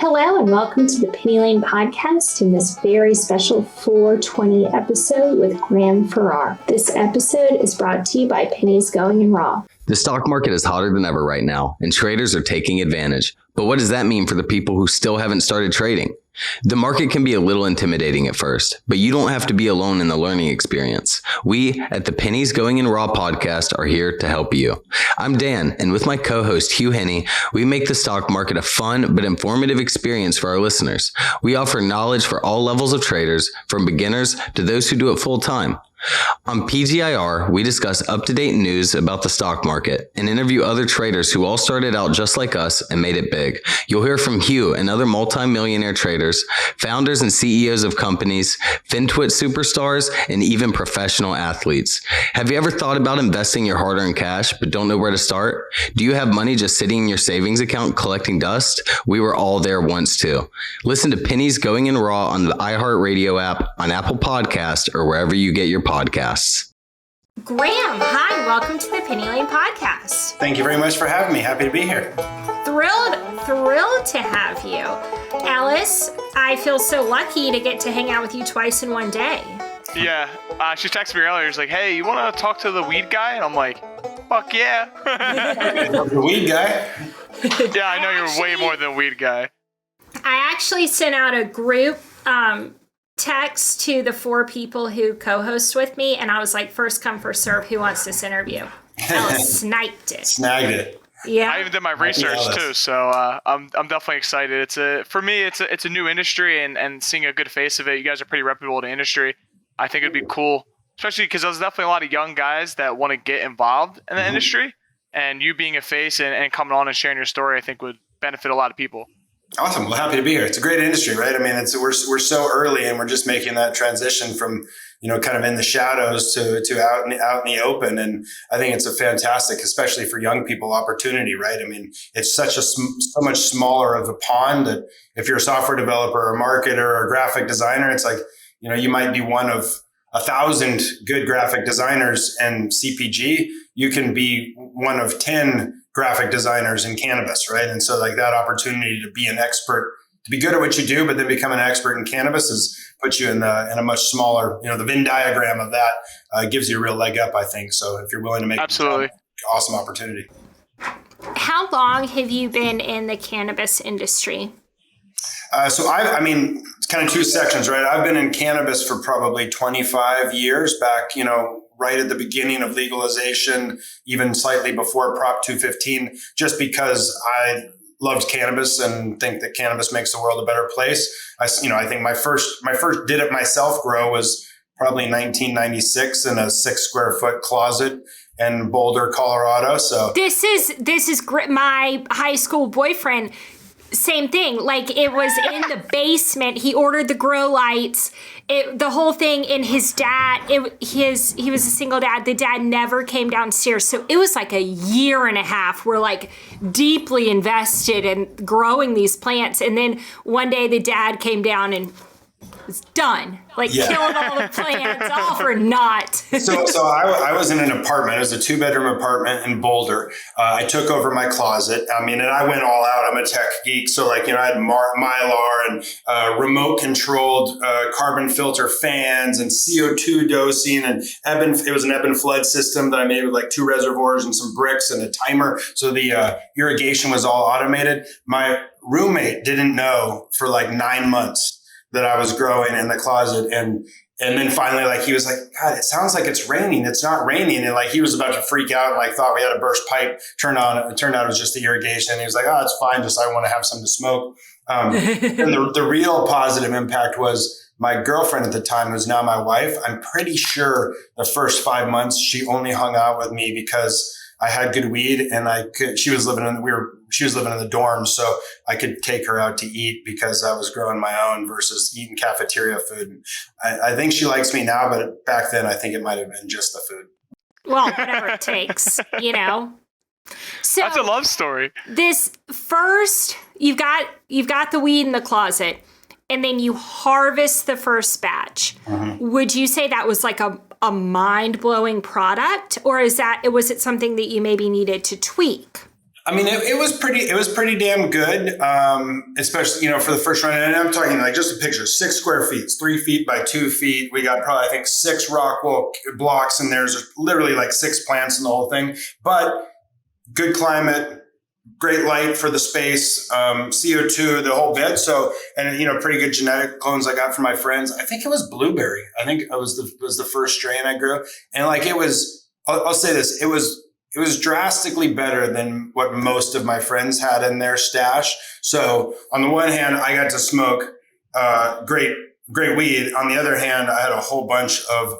Hello and welcome to the Penny Lane podcast in this very special 420 episode with Graham Farrar. This episode is brought to you by Pennies Going in Raw. The stock market is hotter than ever right now, and traders are taking advantage. But what does that mean for the people who still haven't started trading? The market can be a little intimidating at first, but you don't have to be alone in the learning experience. We at the Pennies Going in Raw podcast are here to help you. I'm Dan, and with my co-host Hugh Henney, we make the stock market a fun but informative experience for our listeners. We offer knowledge for all levels of traders, from beginners to those who do it full time. On PGIR, we discuss up-to-date news about the stock market and interview other traders who all started out just like us and made it big. You'll hear from Hugh and other multi-millionaire traders, founders and CEOs of companies, FinTwit superstars, and even professional athletes. Have you ever thought about investing your hard-earned cash but don't know where to start? Do you have money just sitting in your savings account collecting dust? We were all there once too. Listen to Pennies Going in Raw on the iHeartRadio app, on Apple Podcasts, or wherever you get your podcasts. Graham, hi, welcome to the Penny Lane podcast. Thank you very much for having me. Happy to be here. Thrilled to have you. Alice, I feel so lucky to get to hang out with you twice in one day. Yeah, she texted me earlier. She's like, hey, you want to talk to the weed guy? And I'm like, fuck yeah. The weed guy? Yeah, I know you're way more than a weed guy. I actually sent out a group text to the 4 people who co-host with me, and I was like, first come, first serve, who wants this interview? Alice sniped it. Snagged it. Yeah. I even did my research too, so I'm definitely excited. For me, it's a new industry, and seeing a good face of it. You guys are pretty reputable in the industry. I think it'd be cool, especially because there's definitely a lot of young guys that want to get involved in the industry, and you being a face and coming on and sharing your story, I think would benefit a lot of people. Awesome. Well, happy to be here. It's a great industry, right? I mean, we're so early, and we're just making that transition from, kind of in the shadows to out in the open. And I think it's a fantastic, especially for young people, opportunity, right? I mean, it's so much smaller of a pond that if you're a software developer or a marketer or a graphic designer, it's like, you might be one of 1,000 good graphic designers in CPG. You can be one of 10 graphic designers in cannabis, right? And so like that opportunity to be an expert, to be good at what you do, but then become an expert in cannabis puts you in a much smaller, the Venn diagram of that gives you a real leg up, I think. So if you're willing to make absolutely awesome opportunity. How long have you been in the cannabis industry? So it's kind of 2 sections, right? I've been in cannabis for probably 25 years back, right at the beginning of legalization, even slightly before Prop 215, just because I loved cannabis and think that cannabis makes the world a better place. I think my first did it myself grow was probably 1996 in a 6 square foot closet in Boulder, Colorado. So this is my high school boyfriend. Same thing. Like, it was in the basement. He ordered the grow lights. The whole thing, and his dad, he was a single dad. The dad never came downstairs. So it was like a year and a half. We're like deeply invested in growing these plants. And then one day the dad came down and was done. Killing all the plants, all for naught. So I was in an apartment. It was a 2-bedroom apartment in Boulder. I took over my closet. And I went all out. I'm a tech geek. So I had Mylar and remote controlled carbon filter fans and CO2 dosing and it was an ebb and flood system that I made with like 2 reservoirs and some bricks and a timer. So the irrigation was all automated. My roommate didn't know for like 9 months that I was growing in the closet. And then finally, he was like, God, it sounds like it's raining. It's not raining. And he was about to freak out and thought we had a burst pipe. Turned out it was just the irrigation. And he was like, oh, it's fine. Just, I want to have something to smoke. And the real positive impact was my girlfriend at the time, who's now my wife. I'm pretty sure the first 5 months she only hung out with me because I had good weed, and she was living in the dorms, so I could take her out to eat because I was growing my own versus eating cafeteria food. I think she likes me now, but back then I think it might have been just the food. Well, whatever it takes, So that's a love story. This first, you've got the weed in the closet, and then you harvest the first batch. Mm-hmm. Would you say that was like a mind-blowing product, or was it something that you maybe needed to tweak? I mean, it was pretty damn good. Especially, for the first run. And I'm talking like just a picture, 6 square feet, it's 3 feet by 2 feet. We got probably, I think, 6 rock wool blocks, and there's literally like 6 plants in the whole thing, but good climate, great light for the space, CO2, the whole bit. So, and pretty good genetic clones I got from my friends. I think it was blueberry. I think it was the first strain I grew. And like, it was, I'll say this, it was drastically better than what most of my friends had in their stash. So on the one hand, I got to smoke great weed. On the other hand, I had a whole bunch of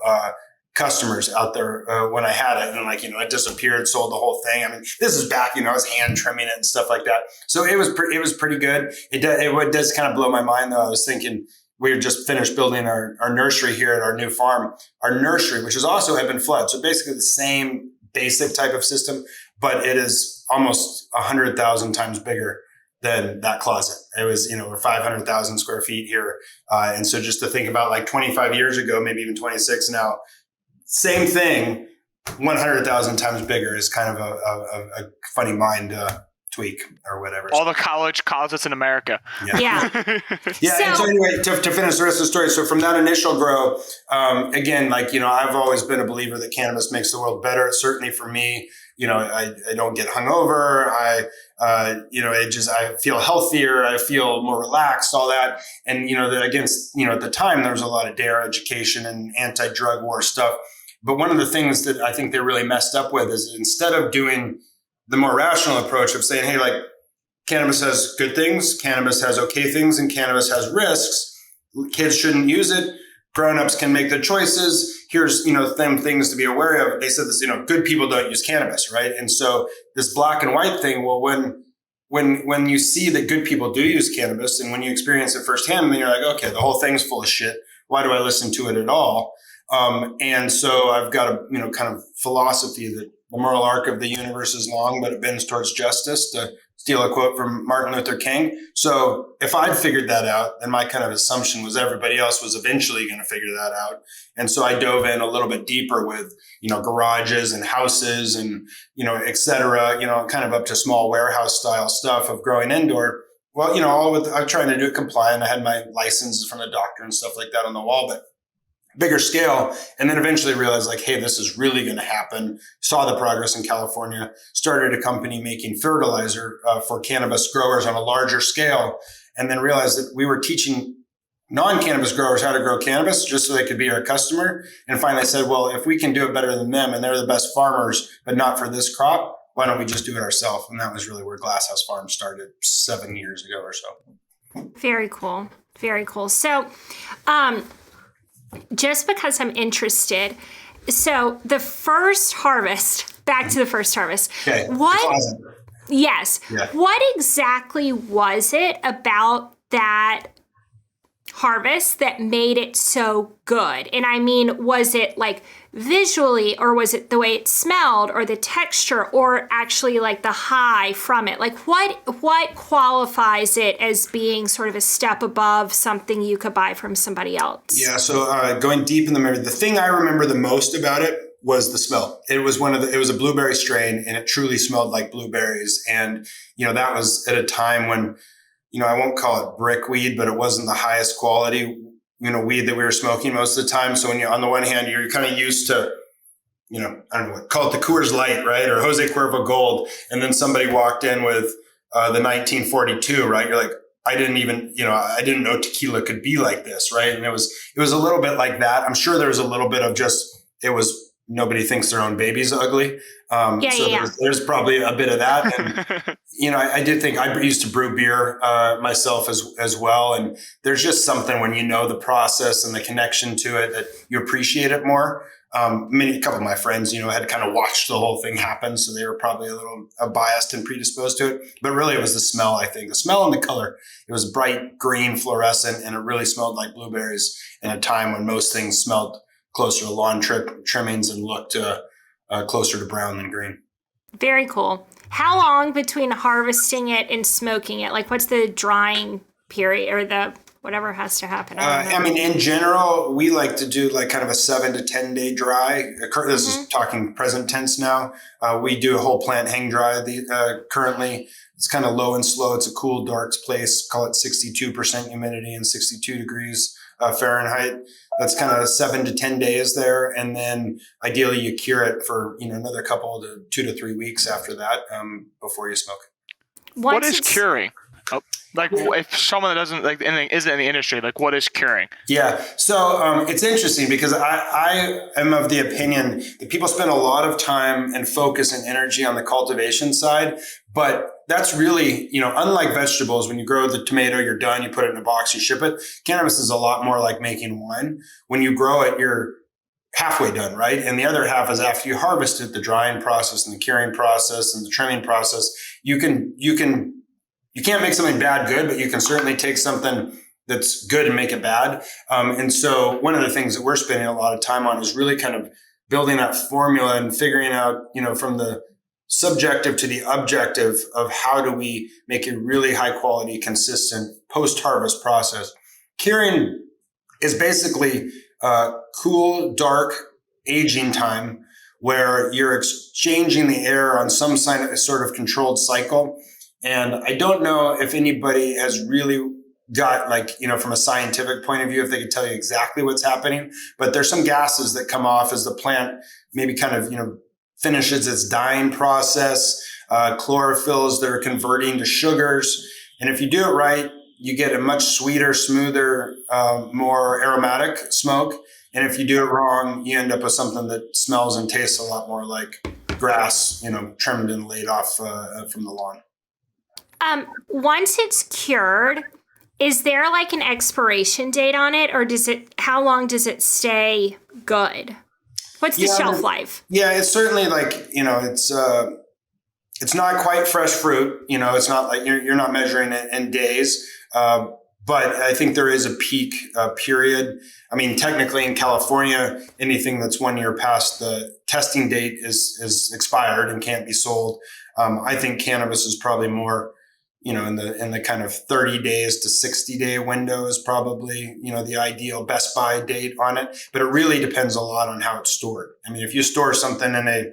customers out there when I had it, and it disappeared, sold the whole thing. I mean, this is back, I was hand trimming it and stuff like that. So it was pretty good. It does kind of blow my mind though. I was thinking, we had just finished building our nursery here at our new farm, our nursery, which is also ebb and flood. So basically the same basic type of system, but it is almost 100,000 times bigger than that closet. It was, we're 500,000 square feet here. And so just to think about like 25 years ago, maybe even 26 now, same thing, 100,000 times bigger is kind of a funny mind tweak or whatever. All the college closets in America. Yeah. And so anyway, to finish the rest of the story. So from that initial grow, again, I've always been a believer that cannabis makes the world better. Certainly for me, I don't get hungover. I feel healthier. I feel more relaxed, all that. And, at the time, there was a lot of DARE education and anti-drug war stuff. But one of the things that I think they really messed up with is, instead of doing the more rational approach of saying, hey, like, cannabis has good things, cannabis has okay things, and cannabis has risks. Kids shouldn't use it. Grown-ups can make their choices. Here's, them things to be aware of. They said this, good people don't use cannabis, right? And so this black and white thing, well, when you see that good people do use cannabis, and when you experience it firsthand, then you're like, okay, the whole thing's full of shit. Why do I listen to it at all? And so I've got a, kind of philosophy that the moral arc of the universe is long, but it bends towards justice, to steal a quote from Martin Luther King. So if I'd figured that out, then my kind of assumption was everybody else was eventually going to figure that out. And so I dove in a little bit deeper with, garages and houses and, et cetera, kind of up to small warehouse style stuff of growing indoor. Well, I'm trying to do it compliant. I had my licenses from the doctor and stuff like that on the wall, but bigger scale. And then eventually realized, like, hey, this is really going to happen. Saw the progress in California, started a company making fertilizer for cannabis growers on a larger scale. And then realized that we were teaching non-cannabis growers how to grow cannabis just so they could be our customer. And finally said, well, if we can do it better than them, and they're the best farmers, but not for this crop, why don't we just do it ourselves? And that was really where Glasshouse Farm started 7 years ago or so. Very cool. Very cool. So, just because I'm interested, so the first harvest, back to the first harvest. Okay. Yes. Yeah. What exactly was it about that harvest that made it so good? And I mean, was it like visually, or was it the way it smelled, or the texture, or actually like the high from it? Like what qualifies it as being sort of a step above something you could buy from somebody else? Yeah. So going deep in the memory, the thing I remember the most about it was the smell. It was it was a blueberry strain, and it truly smelled like blueberries. And, that was at a time when, I won't call it brick weed, but it wasn't the highest quality, weed that we were smoking most of the time. So when on the one hand, you're kind of used to, I don't know, call it the Coors Light, right? Or Jose Cuervo Gold. And then somebody walked in with the 1942, right? You're like, I didn't know tequila could be like this, right? And it was a little bit like that. I'm sure there was a little bit of nobody thinks their own baby's ugly. There's probably a bit of that. And, I did think I used to brew beer myself as well. And there's just something when the process and the connection to it that you appreciate it more. A couple of my friends, had kind of watched the whole thing happen. So they were probably a little biased and predisposed to it. But really it was the smell, I think. The smell and the color. It was bright green, fluorescent, and it really smelled like blueberries in a time when most things smelled closer to lawn trimmings and looked closer to brown than green. Very cool. How long between harvesting it and smoking it? Like, what's the drying period or the whatever has to happen. I don't know. I mean, in general, we like to do like kind of a 7 to 10 day dry. This is talking present tense now. We do a whole plant hang dry currently. It's kind of low and slow. It's a cool, dark place. Call it 62% humidity and 62 degrees Fahrenheit. That's kind of 7 to 10 days there. And then ideally you cure it for, another couple to 2 to 3 weeks after that before you smoke it. What is curing? Like if someone that doesn't like anything isn't in the industry, like what is curing? Yeah. So it's interesting because I am of the opinion that people spend a lot of time and focus and energy on the cultivation side, but that's really, unlike vegetables, when you grow the tomato, you're done, you put it in a box, you ship it. Cannabis is a lot more like making wine. When you grow it, you're halfway done, right? And the other half is after you harvest it, the drying process and the curing process and the trimming process. You can't make something bad good, but you can certainly take something that's good and make it bad. And so one of the things that we're spending a lot of time on is really kind of building that formula and figuring out, from the subjective to the objective of how do we make a really high quality, consistent post-harvest process. Curing is basically cool, dark aging time where you're exchanging the air on some sort of controlled cycle. And I don't know if anybody has really got from a scientific point of view, if they could tell you exactly what's happening, but there's some gases that come off as the plant maybe kind of, finishes its dying process, chlorophylls that are converting to sugars. And if you do it right, you get a much sweeter, smoother, more aromatic smoke. And if you do it wrong, you end up with something that smells and tastes a lot more like grass, trimmed and laid off from the lawn. Once it's cured, is there like an expiration date on it, or how long does it stay good? What's the shelf life? Yeah, it's certainly it's not quite fresh fruit. It's not like you're not measuring it in days. But I think there is a peak period. I mean, technically in California, anything that's 1 year past the testing date is expired and can't be sold. I think cannabis is probably more, in the kind of 30 days to 60 day window is probably, the ideal best buy date on it. But it really depends a lot on how it's stored. I mean, if you store something in a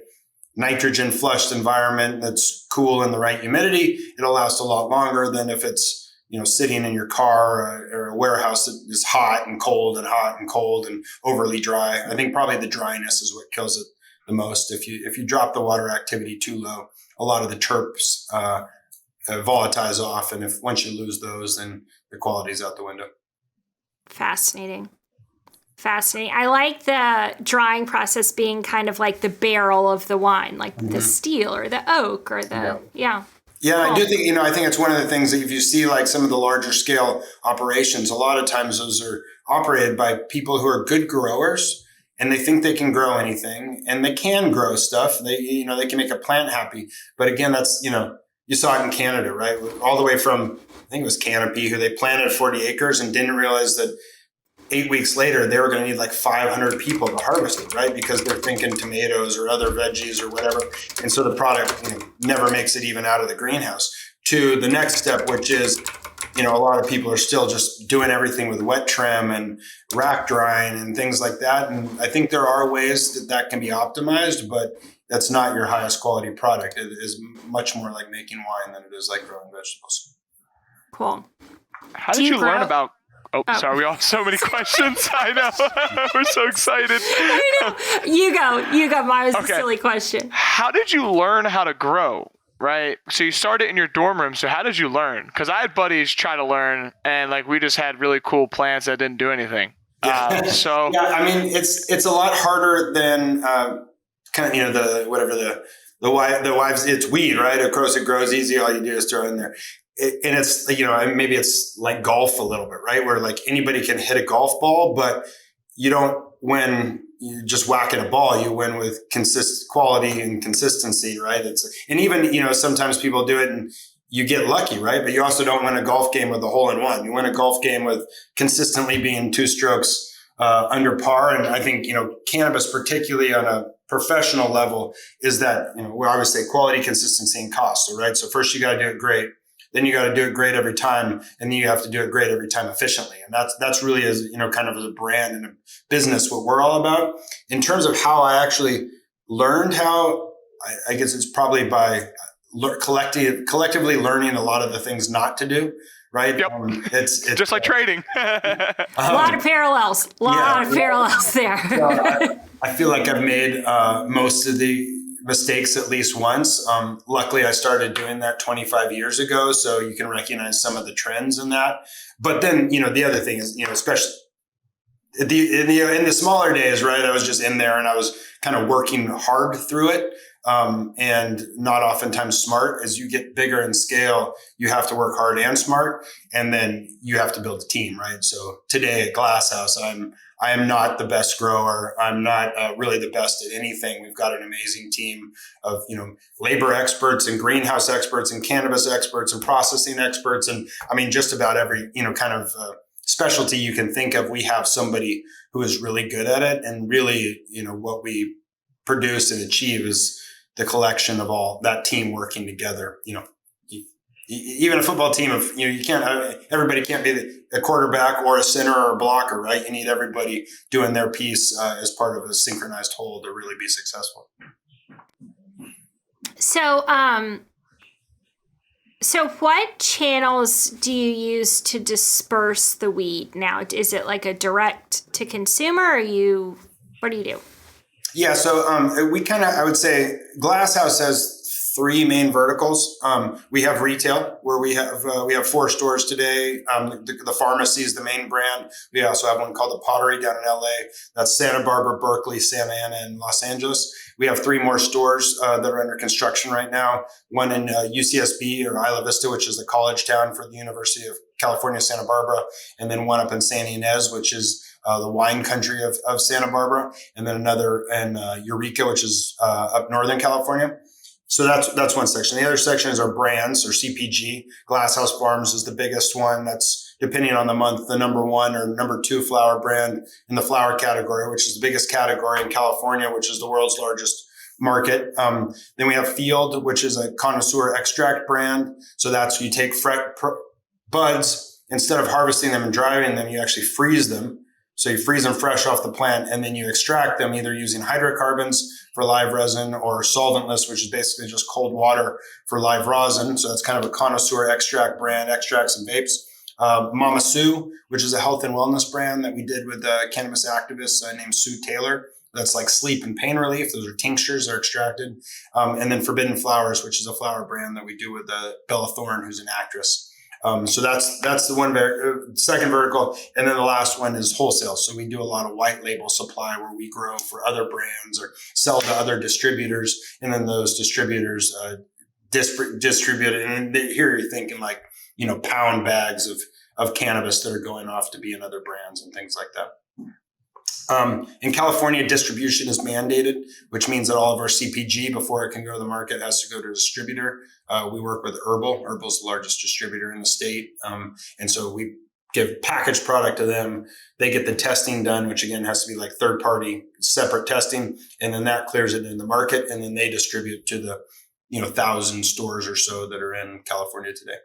nitrogen flushed environment that's cool and the right humidity, it'll last a lot longer than if it's, sitting in your car or a warehouse that is hot and cold and overly dry. I think probably the dryness is what kills it the most. If you drop the water activity too low, a lot of the terps volatilize off, and once you lose those, then the quality's out the window. Fascinating. I like the drying process being kind of like the barrel of the wine, like the steel or the oak or the Yeah, I do think, I think it's one of the things that if you see like some of the larger scale operations, a lot of times those are operated by people who are good growers and they think they can grow anything and they can grow stuff. They can make a plant happy. But again, that's, you saw it in Canada, right? All the way from, I think it was Canopy, who they planted 40 acres and didn't realize that 8 weeks later, they were going to need like 500 people to harvest it, right? Because they're thinking tomatoes or other veggies or whatever. And so the product never makes it even out of the greenhouse. To the next step, which is, a lot of people are still just doing everything with wet trim and rack drying and things like that. And I think there are ways that can be optimized, but that's not your highest quality product. It is much more like making wine than it is like growing vegetables. Cool. How did you learn about... Oh, sorry, we all have so many questions. I know. We're so excited. I know. You go. Mine was a silly question. How did you learn how to grow, right? So you started in your dorm room. So how did you learn? Because I had buddies try to learn, and we just had really cool plants that didn't do anything. Yeah. I mean, it's a lot harder than the wives. It's weed, right? Of course, it grows easy. All you do is throw it in there. And it's, maybe it's like golf a little bit, right? Where like anybody can hit a golf ball, but you don't win you just whacking a ball. You win with quality and consistency, right? And even, sometimes people do it and you get lucky, right? But you also don't win a golf game with a hole in one. You win a golf game with consistently being 2 strokes under par. And I think, cannabis, particularly on a professional level, is that, we always say quality, consistency, and cost. Right? So first you got to do it great. then you got to do it great every time, and then you have to do it great every time efficiently. And that's really, as you know, kind of as a brand and a business, what we're all about. In terms of how I actually learned how, I guess it's probably by collectively learning a lot of the things not to do. Right. Yep. It's just like trading. A lot of parallels. Parallels there. So I feel like I've made most of the mistakes at least once. Luckily, I started doing that 25 years ago, so you can recognize some of the trends in that. But then, you know, the other thing is, you know, especially in the smaller days, right? I was just in there and I was kind of working hard through it. And not oftentimes smart. As you get bigger in scale, you have to work hard and smart, and then you have to build a team, right? So today at Glass House, I am not the best grower. I'm not really the best at anything. We've got an amazing team of, you know, labor experts and greenhouse experts and cannabis experts and processing experts. And I mean, just about every, you know, kind of specialty you can think of, we have somebody who is really good at it. And really, you know, what we produce and achieve is the collection of all that team working together. You know, even a football team of, you know, you can't, everybody can't be a quarterback or a center or a blocker, right? You need everybody doing their piece as part of a synchronized whole to really be successful. So what channels do you use to disperse the weed now? Is it like a direct to consumer, or what do you do? Yeah, so we kind of, I would say Glass House has three main verticals. We have retail, where we have 4 stores today. The pharmacy is the main brand. We also have one called the Pottery down in LA. That's Santa Barbara, Berkeley, Santa Ana, and Los Angeles. We have 3 more stores that are under construction right now. One in UCSB, or Isla Vista, which is a college town for the University of California, Santa Barbara, and then one up in Santa Ynez, which is the wine country of Santa Barbara, and then another in Eureka, which is up Northern California. So that's one section. The other section is our brands, or CPG. Glasshouse Farms is the biggest one. That's, depending on the month, the number 1 or number 2 flower brand in the flower category, which is the biggest category in California, which is the world's largest market. Then we have Field, which is a connoisseur extract brand. So that's, you take buds, instead of harvesting them and drying them, you actually freeze them. So you freeze them fresh off the plant, and then you extract them either using hydrocarbons for live resin or solventless, which is basically just cold water for live rosin. So that's kind of a connoisseur extract brand, extracts and vapes. Mama Sue, which is a health and wellness brand that we did with a cannabis activist named Sue Taylor. That's like sleep and pain relief. Those are tinctures that are extracted. And then Forbidden Flowers, which is a flower brand that we do with Bella Thorne, who's an actress. So that's the one second vertical. And then the last one is wholesale. So we do a lot of white label supply, where we grow for other brands or sell to other distributors. And then those distributors distribute it. And here you're thinking like, you know, pound bags of cannabis that are going off to be in other brands and things like that. In California, distribution is mandated, which means that all of our CPG, before it can go to the market, has to go to a distributor. We work with Herbal. Herbal's the largest distributor in the state. And so we give packaged product to them. They get the testing done, which again has to be like third party separate testing. And then that clears it in the market. And then they distribute to the, 1,000 stores or so that are in California today.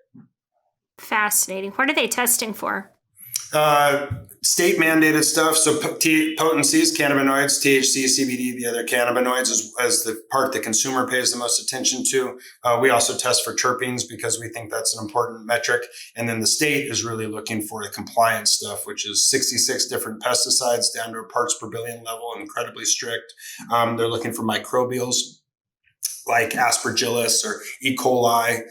Fascinating. What are they testing for? State mandated stuff. So potencies, cannabinoids, THC, CBD, the other cannabinoids as the part the consumer pays the most attention to. We also test for terpenes because we think that's an important metric. And then the state is really looking for the compliance stuff, which is 66 different pesticides down to a parts per billion level, incredibly strict. They're looking for microbials like aspergillus or E. coli,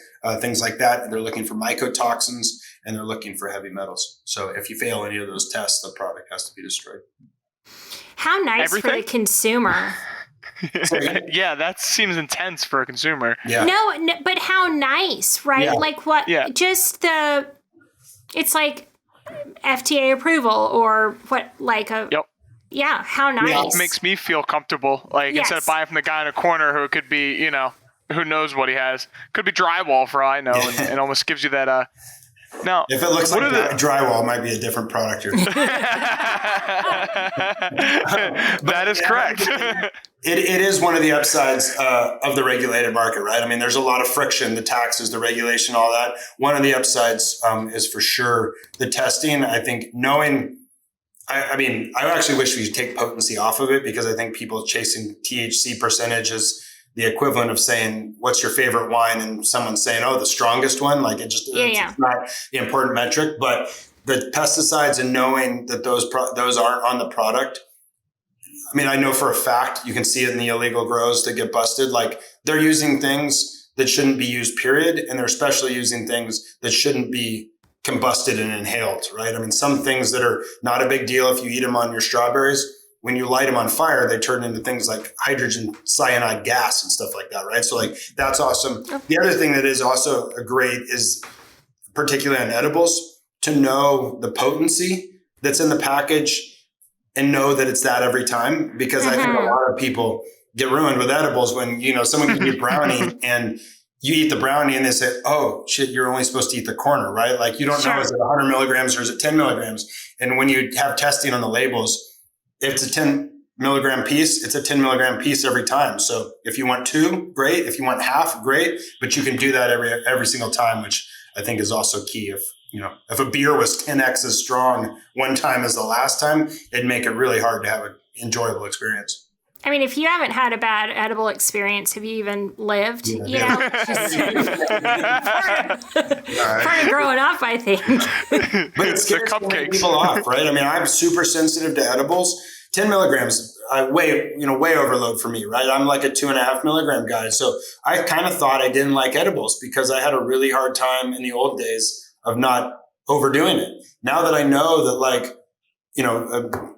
things like that. And they're looking for mycotoxins, and they're looking for heavy metals. So if you fail any of those tests, the product has to be destroyed. How nice for the consumer. Yeah, that seems intense for a consumer. Yeah. No, but how nice, right? Yeah. Like what? Yeah. Just it's like FDA approval or what? Like a. Yep. Yeah. How nice. Yeah, it makes me feel comfortable. Like instead of buying from the guy in a corner who could be, who knows what he has, could be drywall for all I know, and almost gives you that. Now, if it looks like drywall, it might be a different product. That is correct. It is one of the upsides of the regulated market, right? I mean, there's a lot of friction, the taxes, the regulation, all that. One of the upsides is for sure the testing. I think knowing, I mean, I actually wish we could take potency off of it, because I think people chasing THC percentage is the equivalent of saying, what's your favorite wine? And someone's saying, oh, the strongest one. Like it's not the important metric, but the pesticides and knowing that those aren't on the product. I mean, I know for a fact, you can see it in the illegal grows that get busted. Like they're using things that shouldn't be used, period. And they're especially using things that shouldn't be combusted and inhaled, right? I mean, some things that are not a big deal if you eat them on your strawberries, when you light them on fire, they turn into things like hydrogen cyanide gas and stuff like that, right? So like, that's awesome. The other thing that is also great is, particularly on edibles, to know the potency that's in the package and know that it's that every time. Because I think a lot of people get ruined with edibles when, you know, someone can eat brownie and you eat the brownie and they say, oh shit, you're only supposed to eat the corner, right? Like you don't know, is it 100 milligrams or is it 10 milligrams? And when you have testing on the labels, if it's a 10 milligram piece, it's a 10 milligram piece every time. So if you want 2, great. If you want half, great. But you can do that every single time, which I think is also key. If a beer was 10x as strong one time as the last time, it'd make it really hard to have an enjoyable experience. I mean, if you haven't had a bad edible experience, have you even lived? Part of growing up, I think. But it scares people off, right? I mean, I'm super sensitive to edibles. 10 milligrams, way overload for me, right? I'm like a 2.5 milligram guy. So I kind of thought I didn't like edibles because I had a really hard time in the old days of not overdoing it. Now that I know that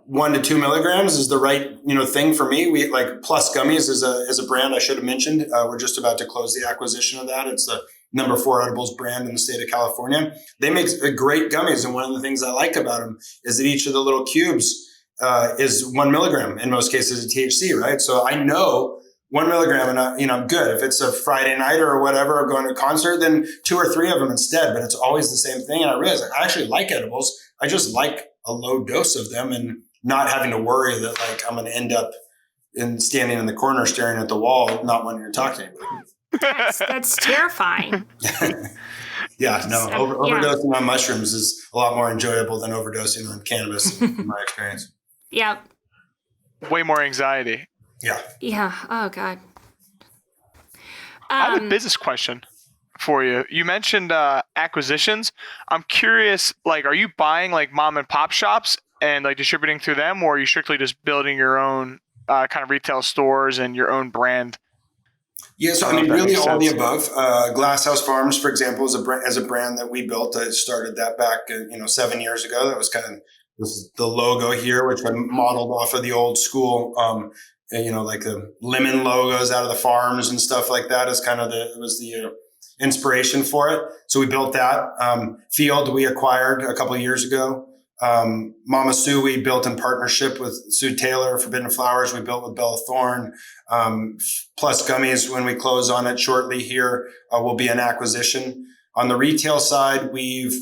1 to 2 milligrams is the right, thing for me. We like Plus Gummies is a brand I should have mentioned. We're just about to close the acquisition of that. It's the number 4 edibles brand in the state of California. They make great gummies. And one of the things I like about them is that each of the little cubes is 1 milligram in most cases of THC, right? So I know 1 milligram and I'm good. If it's a Friday night or whatever, or going to a concert, then 2 or 3 of them instead, but it's always the same thing. And I realized I actually like edibles. I just like a low dose of them and not having to worry that I'm going to end up standing in the corner staring at the wall, not wanting to talk to anybody. That's terrifying. Yeah, no, overdosing on mushrooms is a lot more enjoyable than overdosing on cannabis in my experience. Yeah. Way more anxiety. Yeah. Yeah. Oh, God. I have a business question for you. You mentioned acquisitions. I'm curious, are you buying mom and pop shops and distributing through them, or are you strictly just building your own kind of retail stores and your own brand? Yeah, so I mean, really all the above. Glasshouse Farms, for example, is a brand that we built. I started that back, 7 years ago. That was this is the logo here, which I modeled off of the old school, the lemon logos out of the farms and stuff like that. Is the inspiration for it. So we built that. Field we acquired a couple of years ago. Mama Sue we built in partnership with Sue Taylor. Forbidden Flowers we built with Bella Thorne. Plus Gummies, when we close on it shortly here, will be an acquisition. On the retail side, we've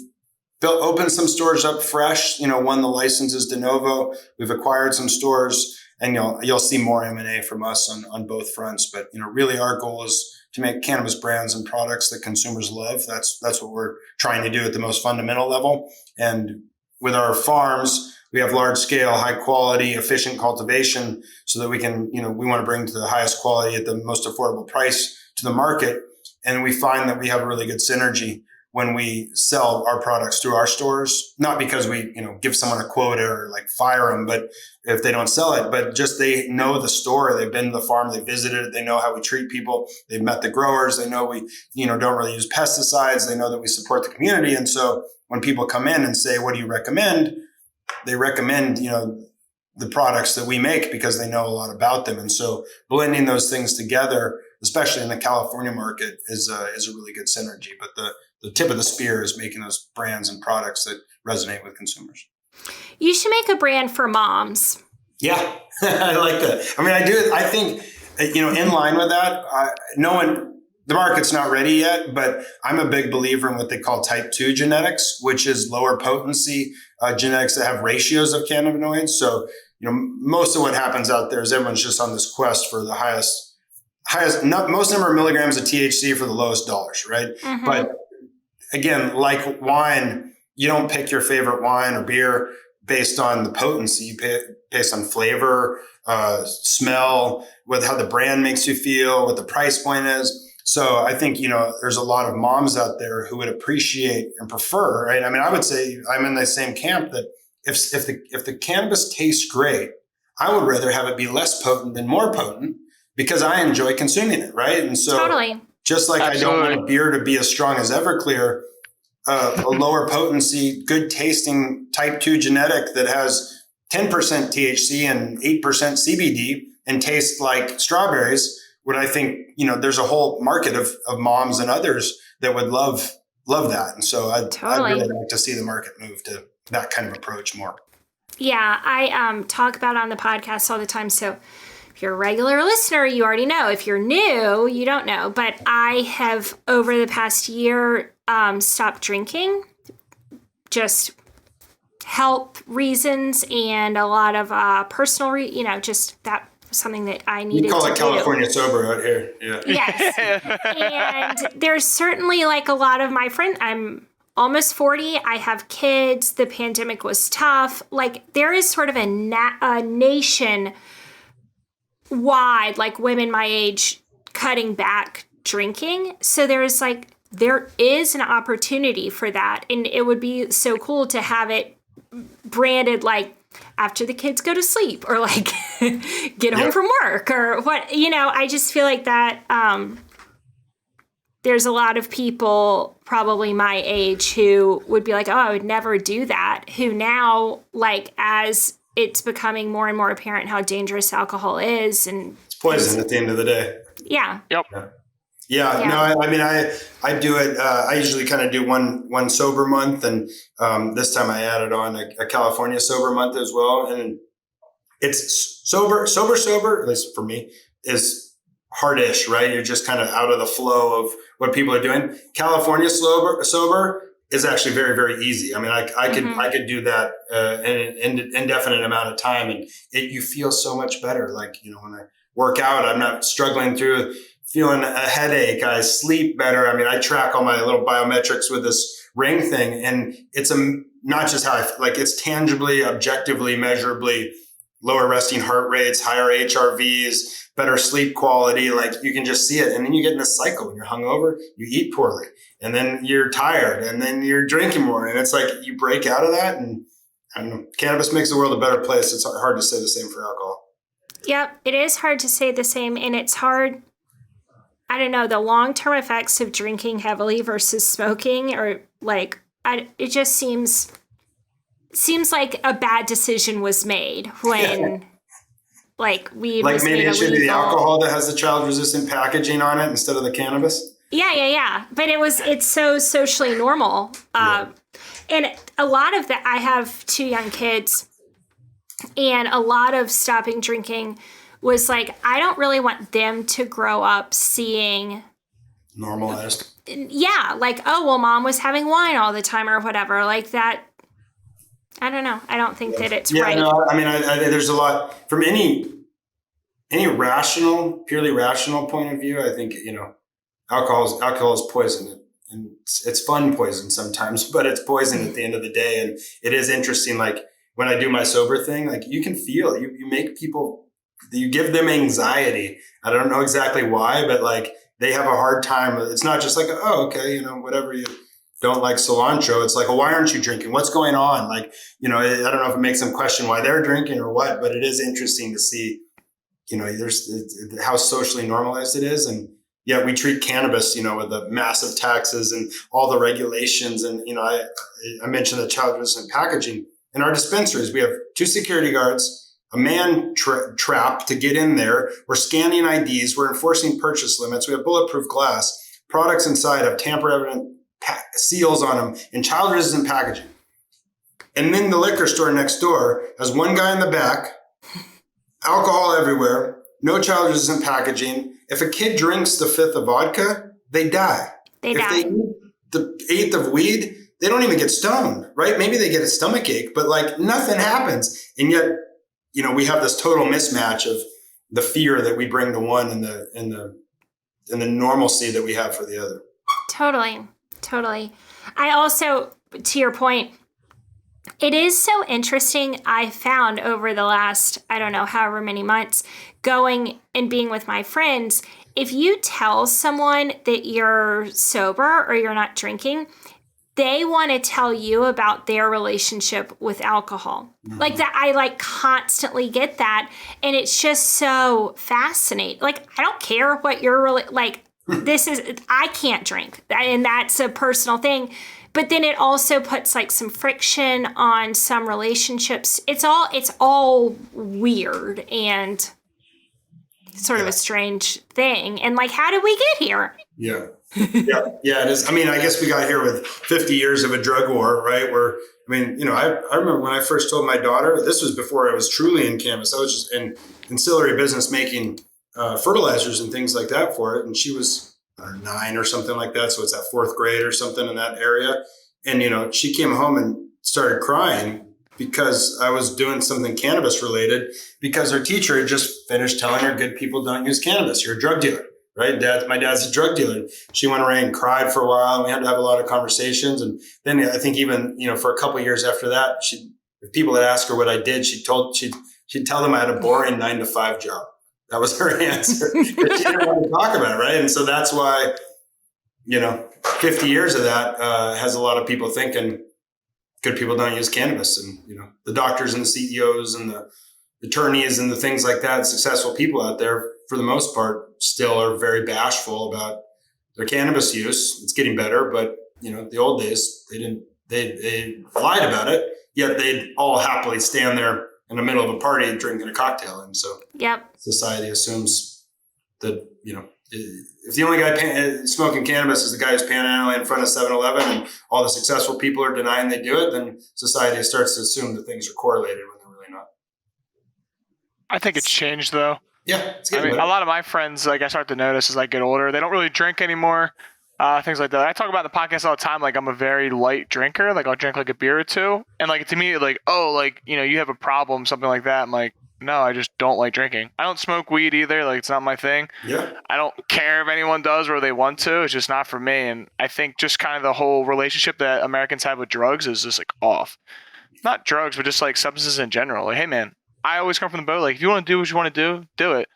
opened some stores up fresh. Won the licenses de novo. We've acquired some stores, and you'll see more M&A from us on both fronts. But really our goal is to make cannabis brands and products that consumers love. That's what we're trying to do at the most fundamental level. And with our farms, we have large scale, high quality, efficient cultivation so that we can, we want to bring to the highest quality at the most affordable price to the market. And we find that we have a really good synergy when we sell our products through our stores, not because we, give someone a quota or fire them, but if they don't sell it, but just they know the store, they've been to the farm, they visited it, they know how we treat people, they've met the growers, they know we, don't really use pesticides, they know that we support the community. And so when people come in and say, what do you recommend? They recommend, the products that we make because they know a lot about them. And so blending those things together, especially in the California market, is a really good synergy. But the tip of the spear is making those brands and products that resonate with consumers. You should make a brand for moms. Yeah, I like that. I mean, I do. I think, in line with that, the market's not ready yet, but I'm a big believer in what they call type 2 genetics, which is lower potency genetics that have ratios of cannabinoids. So, most of what happens out there is everyone's just on this quest for the highest, most number of milligrams of THC for the lowest dollars, right? Mm-hmm. But again, like wine, you don't pick your favorite wine or beer based on the potency. You pick based on flavor, smell, with how the brand makes you feel, what the price point is. So I think, there's a lot of moms out there who would appreciate and prefer, right? I mean, I would say I'm in the same camp that if the cannabis tastes great, I would rather have it be less potent than more potent because I enjoy consuming it, right? And so Totally. Just like Absolutely. I don't want a beer to be as strong as Everclear, a lower potency, good tasting type 2 genetic that has 10% THC and 8% CBD and tastes like strawberries, would I think, there's a whole market of moms and others that would love that. And so I'd really like to see the market move to that kind of approach more. Yeah, I talk about it on the podcast all the time. So if you're a regular listener, you already know. If you're new, you don't know. But I have, over the past year, stopped drinking. Just health reasons and a lot of personal, just that something that I needed to do. We call it California sober out here. Yeah. Yes. And there's certainly like a lot of my friends, I'm almost 40. I have kids. The pandemic was tough. Like there is sort of a nation wide, like women my age cutting back drinking. So there is an opportunity for that. And it would be so cool to have it branded like after the kids go to sleep or like get home from work or what, I just feel like that there's a lot of people probably my age who would be like, oh, I would never do that. Who now, like, as it's becoming more and more apparent how dangerous alcohol is. And it's poison at the end of the day. Yeah. Yep. Yeah. No, I mean, I do it. I usually kind of do one sober month. And this time I added on a California sober month as well. And it's sober, at least for me, is hardish, right? You're just kind of out of the flow of what people are doing. California sober is actually very, very easy. I mean, I could do that in an indefinite amount of time, and you feel so much better. Like, when I work out, I'm not struggling through feeling a headache. I sleep better. I mean, I track all my little biometrics with this ring thing, and it's not just how it's tangibly, objectively, measurably lower resting heart rates, higher HRVs, better sleep quality. Like you can just see it. And then you get in this cycle. When you're hungover, you eat poorly, and then you're tired, and then you're drinking more. And it's like you break out of that. And I don't know, cannabis makes the world a better place. It's hard to say the same for alcohol. Yep. It is hard to say the same. And it's hard. I don't know, the long-term effects of drinking heavily versus smoking, or it just seems like a bad decision was made when weed was made illegal. Maybe it should be the alcohol that has the child-resistant packaging on it instead of the cannabis. Yeah. But it's so socially normal. And a lot of that, I have 2 young kids, and a lot of stopping drinking was like, I don't really want them to grow up seeing normalized. Yeah. Like, oh, well, mom was having wine all the time or whatever like that. I don't know. I don't think that it's right. No, I mean, I there's a lot from any purely rational point of view. I think, alcohol is poison, and it's fun poison sometimes, but it's poison at the end of the day. And it is interesting. Like when I do my sober thing, like you can feel, you make people, you give them anxiety. I don't know exactly why, but like they have a hard time. It's not just like, oh, okay, whatever, you don't like cilantro. It's like, well, why aren't you drinking? What's going on? Like, I don't know if it makes them question why they're drinking or what, but it is interesting to see, there's how socially normalized it is. And yet we treat cannabis, with the massive taxes and all the regulations. And, I mentioned the child-resistant packaging. In our dispensaries, we have 2 security guards, a man trap to get in there. We're scanning IDs. We're enforcing purchase limits. We have bulletproof glass. Products inside have tamper-evident seals on them and child-resistant packaging. And then the liquor store next door has one guy in the back, alcohol everywhere, no child-resistant packaging. If a kid drinks the 5th of vodka, they die. If they eat the 8th of weed, they don't even get stoned, right? Maybe they get a stomach ache, but like nothing happens. And yet we have this total mismatch of the fear that we bring to one and the normalcy that we have for the other. Totally. I also, to your point, it is so interesting. I found over the last, I don't know, however many months, going and being with my friends, if you tell someone that you're sober or you're not drinking, they want to tell you about their relationship with alcohol. Mm-hmm. Like that, I constantly get that. And it's just so fascinating. Like, I don't care what you're really like. I can't drink, and that's a personal thing. But then it also puts like some friction on some relationships. It's all weird and sort of a strange thing. And like, how did we get here? Yeah. It is. I mean, I guess we got here with 50 years of a drug war, right? I remember when I first told my daughter, this was before I was truly in cannabis. I was just in ancillary business making fertilizers and things like that for it. And she was 9 or something like that. So it's that 4th grade or something in that area. And, she came home and started crying because I was doing something cannabis related, because her teacher had just finished telling her good people don't use cannabis. You're a drug dealer, right? My dad's a drug dealer. She went away and cried for a while, and we had to have a lot of conversations. And then I think even, for a couple of years after that, if people had asked her what I did, she'd tell them I had a boring 9-to-5 job. That was her answer. She didn't want to talk about it, right? And so that's why, 50 years of that has a lot of people thinking good people don't use cannabis. And, the doctors and the CEOs and the attorneys and the things like that, successful people out there, for the most part, still are very bashful about their cannabis use. It's getting better, but, the old days, they lied about it, yet they'd all happily stand there in the middle of a party drinking a cocktail. And so society assumes that, if the only guy smoking cannabis is the guy who's panhandling in front of 7-Eleven and all the successful people are denying they do it, then society starts to assume that things are correlated when they're really not. I think it's changed, though. Yeah. It's getting better. A lot of my friends, I start to notice as I get older, they don't really drink anymore. Things like that. I talk about in the podcast all the time. Like, I'm a very light drinker. Like, I'll drink like a beer or two. And like, to me, like, you have a problem, something like that. I'm like, no, I just don't like drinking. I don't smoke weed either. Like, it's not my thing. Yeah. I don't care if anyone does or they want to. It's just not for me. And I think just kind of the whole relationship that Americans have with drugs is just like off. Not drugs, but just like substances in general. Like, hey man, I always come from the boat. Like, if you want to do what you want to do it.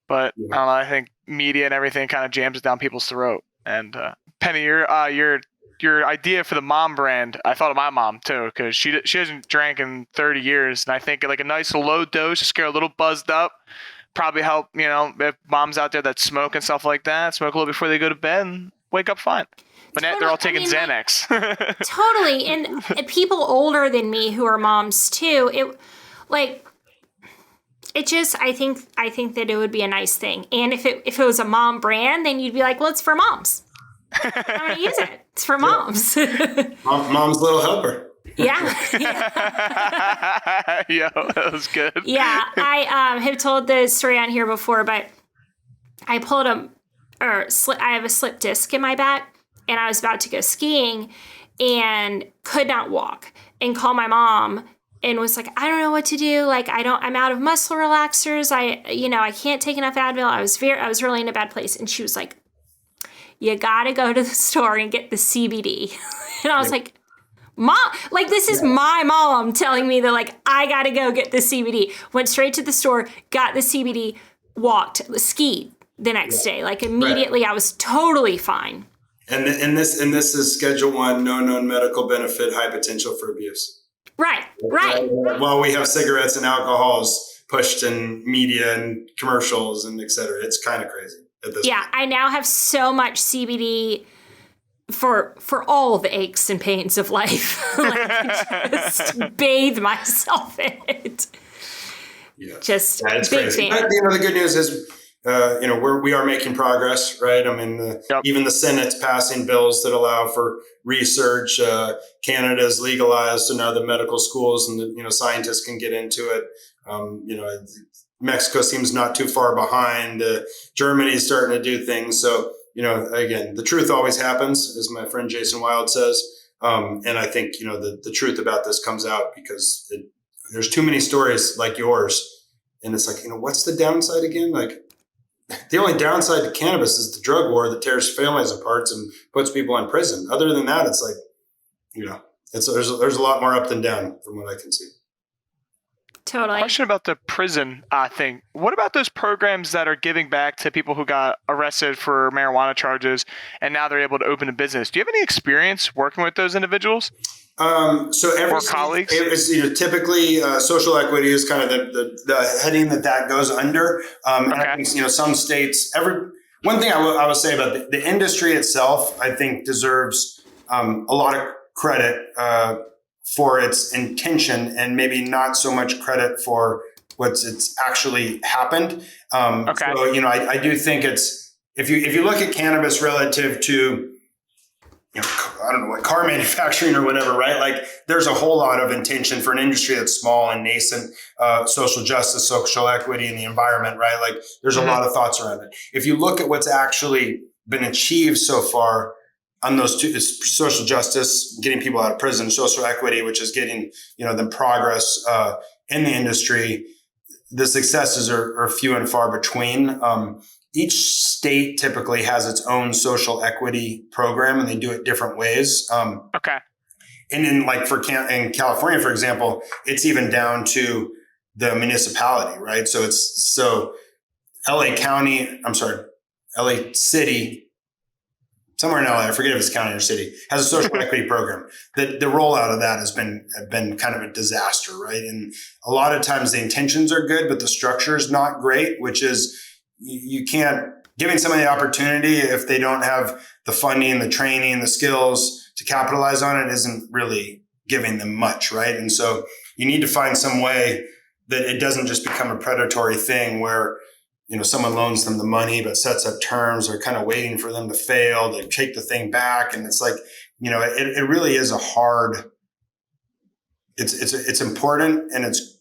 But I don't know, I think media and everything kind of jams it down people's throat. And Penny, your idea for the mom brand, I thought of my mom too, because she hasn't drank in 30 years, and I think like a nice low dose, just get her a little buzzed up, probably help. If moms out there that smoke and stuff like that, smoke a little before they go to bed and wake up fine. But they're all taking Xanax. Totally, and people older than me who are moms too. I think that it would be a nice thing. And if it was a mom brand, then you'd be like, well, it's for moms. I'm going to use it. It's for moms. Mom's little helper. Yeah. Yeah, that was good. Yeah, I have told the story on here before, but I pulled I have a slip disc in my back, and I was about to go skiing and could not walk, and called my mom and was like, I don't know what to do. Like, I'm out of muscle relaxers. I can't take enough Advil. I was really in a bad place. And she was like, you got to go to the store and get the CBD. And I was like, Mom, like, this is my mom telling me that, like, I got to go get the CBD. Went straight to the store, got the CBD, skied the next day. Like, immediately, I was totally fine. And this is Schedule I, no known medical benefit, high potential for abuse. Right. While we have cigarettes and alcohols pushed in media and commercials and et cetera. It's kind of crazy at this point. I now have so much CBD for all the aches and pains of life. Like, just bathe myself in it. Yeah. Just it's big crazy. fan. But, the good news is, we are making progress, right? I mean, even the Senate's passing bills that allow for research. Canada's legalized, so now the medical schools and the scientists can get into it. Mexico seems not too far behind. Germany's starting to do things. So, again, the truth always happens, as my friend Jason Wild says. And I think, the truth about this comes out because there's too many stories like yours. And it's like, what's the downside again? Like, the only downside to cannabis is the drug war that tears families apart and puts people in prison. Other than that, it's like, there's a lot more up than down from what I can see. Totally. Question about the prison thing. What about those programs that are giving back to people who got arrested for marijuana charges and now they're able to open a business? Do you have any experience working with those individuals? So every colleagues? Typically social equity is kind of the heading that goes under. And I think, some states, one thing I will say about the industry itself, I think deserves a lot of credit for its intention and maybe not so much credit for it's actually happened. So, I do think it's, if you look at cannabis relative to, I don't know, like car manufacturing or whatever, right? Like there's a whole lot of intention for an industry that's small and nascent, social justice, social equity, and the environment, right? Like there's a lot of thoughts around it. If you look at what's actually been achieved so far on those two, it's social justice, getting people out of prison, social equity, which is getting, the progress in the industry. The successes are few and far between. Each state typically has its own social equity program, and they do it different ways. And then, like in California, for example, it's even down to the municipality, right? So LA City, somewhere in LA, I forget if it's county or city, has a social equity program. The rollout of that has been kind of a disaster, right? And a lot of times the intentions are good, but the structure is not great, which is, you can't, giving somebody the opportunity if they don't have the funding, the training, the skills to capitalize on it isn't really giving them much, right? And so you need to find some way that it doesn't just become a predatory thing where, someone loans them the money but sets up terms or kind of waiting for them to fail to take the thing back. And it's like, it really is it's important and it's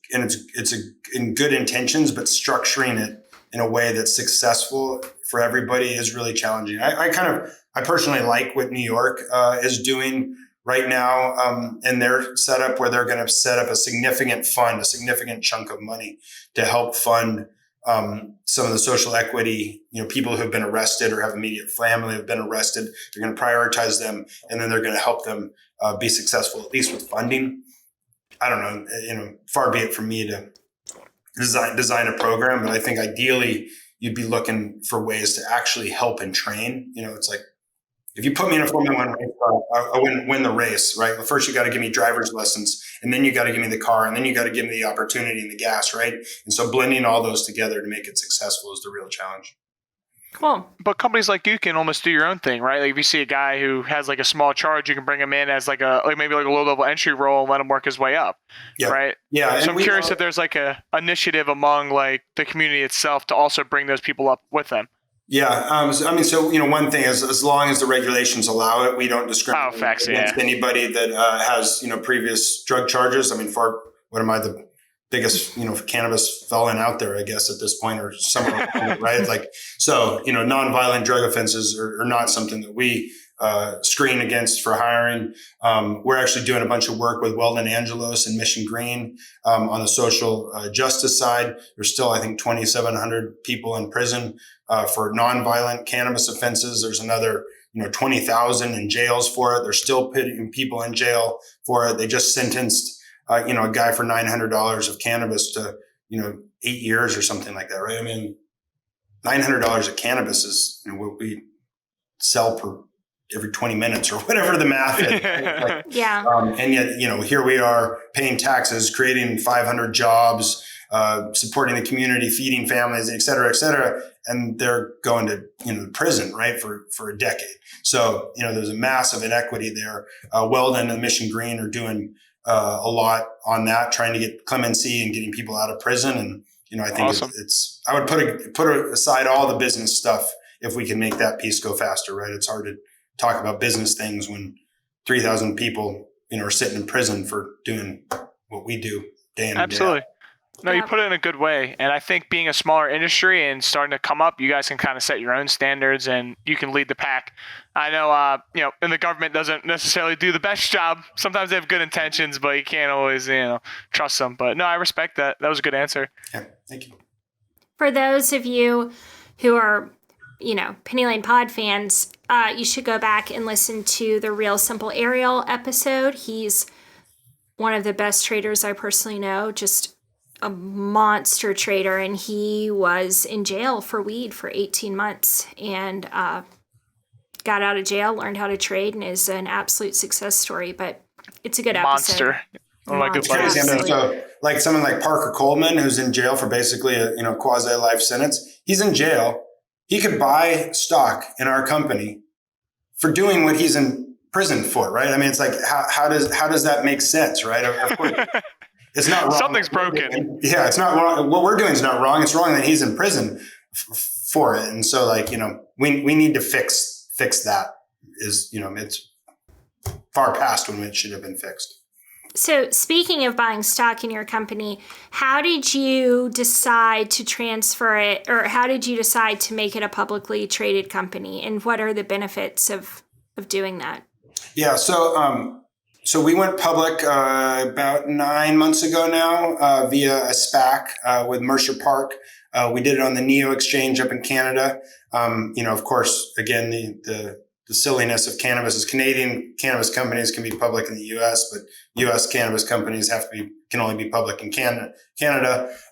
in good intentions, but structuring it in a way that's successful for everybody is really challenging. I personally like what New York is doing right now in their setup, where they're going to set up a significant fund, a significant chunk of money to help fund some of the social equity, people who have been arrested or have immediate family who have been arrested. They're going to prioritize them, and then they're going to help them be successful, at least with funding. I don't know, far be it from me to design a program, but I think ideally you'd be looking for ways to actually help and train. It's like, if you put me in a Formula One race car, I win the race, right? Well, first you got to give me driver's lessons, and then you got to give me the car, and then you got to give me the opportunity and the gas, right? And so blending all those together to make it successful is the real challenge. Cool. But companies like you can almost do your own thing, right? Like if you see a guy who has like a small charge, you can bring him in as maybe a low level entry role and let him work his way up. Yeah. Right. Yeah. So I'm curious if there's like a initiative among like the community itself to also bring those people up with them. Yeah. One thing is, as long as the regulations allow it, we don't discriminate against anybody that has, previous drug charges. What am I, the biggest, cannabis felon out there, I guess, at this point, or somewhere, right? Like, so, nonviolent drug offenses are not something that we screen against for hiring. We're actually doing a bunch of work with Weldon Angelos and Mission Green on the social justice side. There's still, I think, 2,700 people in prison for nonviolent cannabis offenses. There's another 20,000 in jails for it. They're still putting people in jail for it. They just sentenced a guy for $900 of cannabis to 8 years or something like that, right? I mean, $900 of cannabis is what we sell per every 20 minutes or whatever the math is. Right? Yeah. And yet, here we are paying taxes, creating 500 jobs, supporting the community, feeding families, et cetera, and they're going to prison, right, for a decade. So, there's a massive inequity there. Weldon and Mission Green are doing a lot on that, trying to get clemency and getting people out of prison. And, I think awesome. I would put aside all the business stuff if we can make that piece go faster, right? It's hard to talk about business things when 3,000 people, are sitting in prison for doing what we do day in and day out. Absolutely. No, you put it in a good way. And I think being a smaller industry and starting to come up, you guys can kind of set your own standards and you can lead the pack. I know, and the government doesn't necessarily do the best job. Sometimes they have good intentions, but you can't always, trust them. But no, I respect that. That was a good answer. Yeah, thank you. For those of you who are, Penny Lane Pod fans, you should go back and listen to the Real Simple Ariel episode. He's one of the best traders I personally know, just a monster trader, and he was in jail for weed for 18 months and got out of jail, learned how to trade, and is an absolute success story. But it's a good episode. Monster. One of my good Crazy. buddies. So, like someone like Parker Coleman, who's in jail for basically a quasi life sentence, he's in jail. He could buy stock in our company for doing what he's in prison for, right? I mean, it's like how does that make sense, right? Of course, it's not wrong. Something's broken. Yeah, it's not wrong. What we're doing is not wrong. It's wrong that he's in prison for it. And so, we need to fix that. It's far past when it should have been fixed. So speaking of buying stock in your company, how did you decide to transfer it, or how did you decide to make it a publicly traded company, and what are the benefits of doing that? Yeah, so we went public about 9 months ago now via a SPAC with Mercer Park. We did it on the NEO exchange up in Canada. Of course, again, the silliness of cannabis is Canadian cannabis companies can be public in the U.S., but U.S. cannabis companies can only be public in Canada.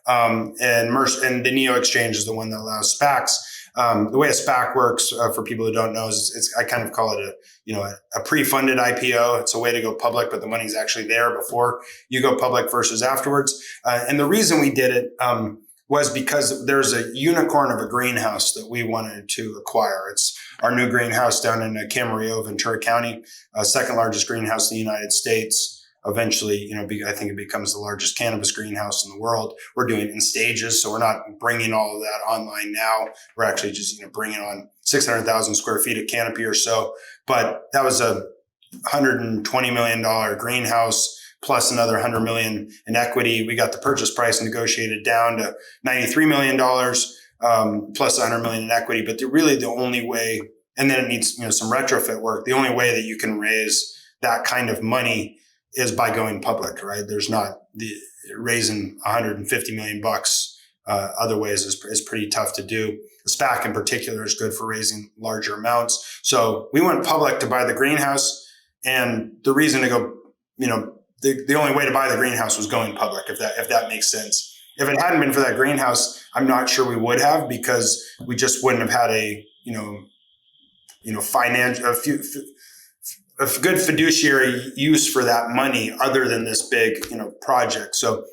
And Mercer and the NEO exchange is the one that allows SPACs. The way a SPAC works, for people who don't know, is I kind of call it a pre-funded IPO. It's a way to go public, but the money's actually there before you go public versus afterwards. And the reason we did it was because there's a unicorn of a greenhouse that we wanted to acquire. It's our new greenhouse down in Camarillo, Ventura County, second largest greenhouse in the United States. Eventually, I think it becomes the largest cannabis greenhouse in the world. We're doing it in stages, so we're not bringing all of that online now. We're actually just bringing on 600,000 square feet of canopy or so. But that was a $120 million greenhouse plus another 100 million in equity. We got the purchase price negotiated down to $93 million plus 100 million in equity. But the only way, and then it needs some retrofit work. The only way that you can raise that kind of money is by going public, right? There's not raising 150 million bucks. Other ways is pretty tough to do. The SPAC in particular is good for raising larger amounts. So we went public to buy the greenhouse, and the reason to go, the only way to buy the greenhouse was going public, if that makes sense. If it hadn't been for that greenhouse, I'm not sure we would have, because we just wouldn't have had a good fiduciary use for that money other than this big, project. So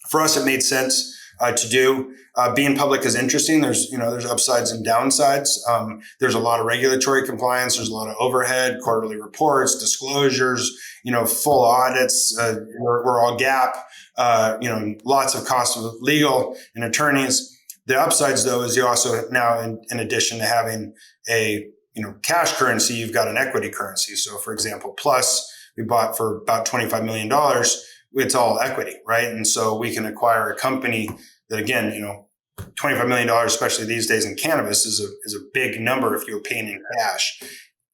for us, it made sense to do. Being public is interesting. There's upsides and downsides. There's a lot of regulatory compliance. There's a lot of overhead, quarterly reports, disclosures, full audits. We're all GAAP. Lots of costs of legal and attorneys. The upsides, though, is you also now, in addition to having a cash currency, you've got an equity currency. So, for example, Plus, we bought for about $25 million. It's all equity, right? And so we can acquire a company that, again, $25 million, especially these days in cannabis, is a big number if you're paying in cash.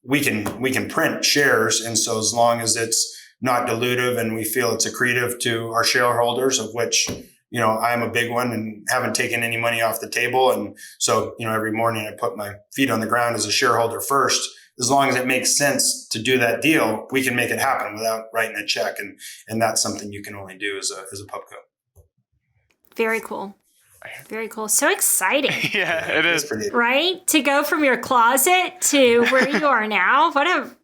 We can print shares, and so as long as it's not dilutive and we feel it's accretive to our shareholders, of which I'm a big one and haven't taken any money off the table. And so, every morning I put my feet on the ground as a shareholder first. As long as it makes sense to do that deal, we can make it happen without writing a check. And that's something you can only do as a pubco. Very cool. Very cool. So exciting. Yeah, it is. Right? To go from your closet to where you are now.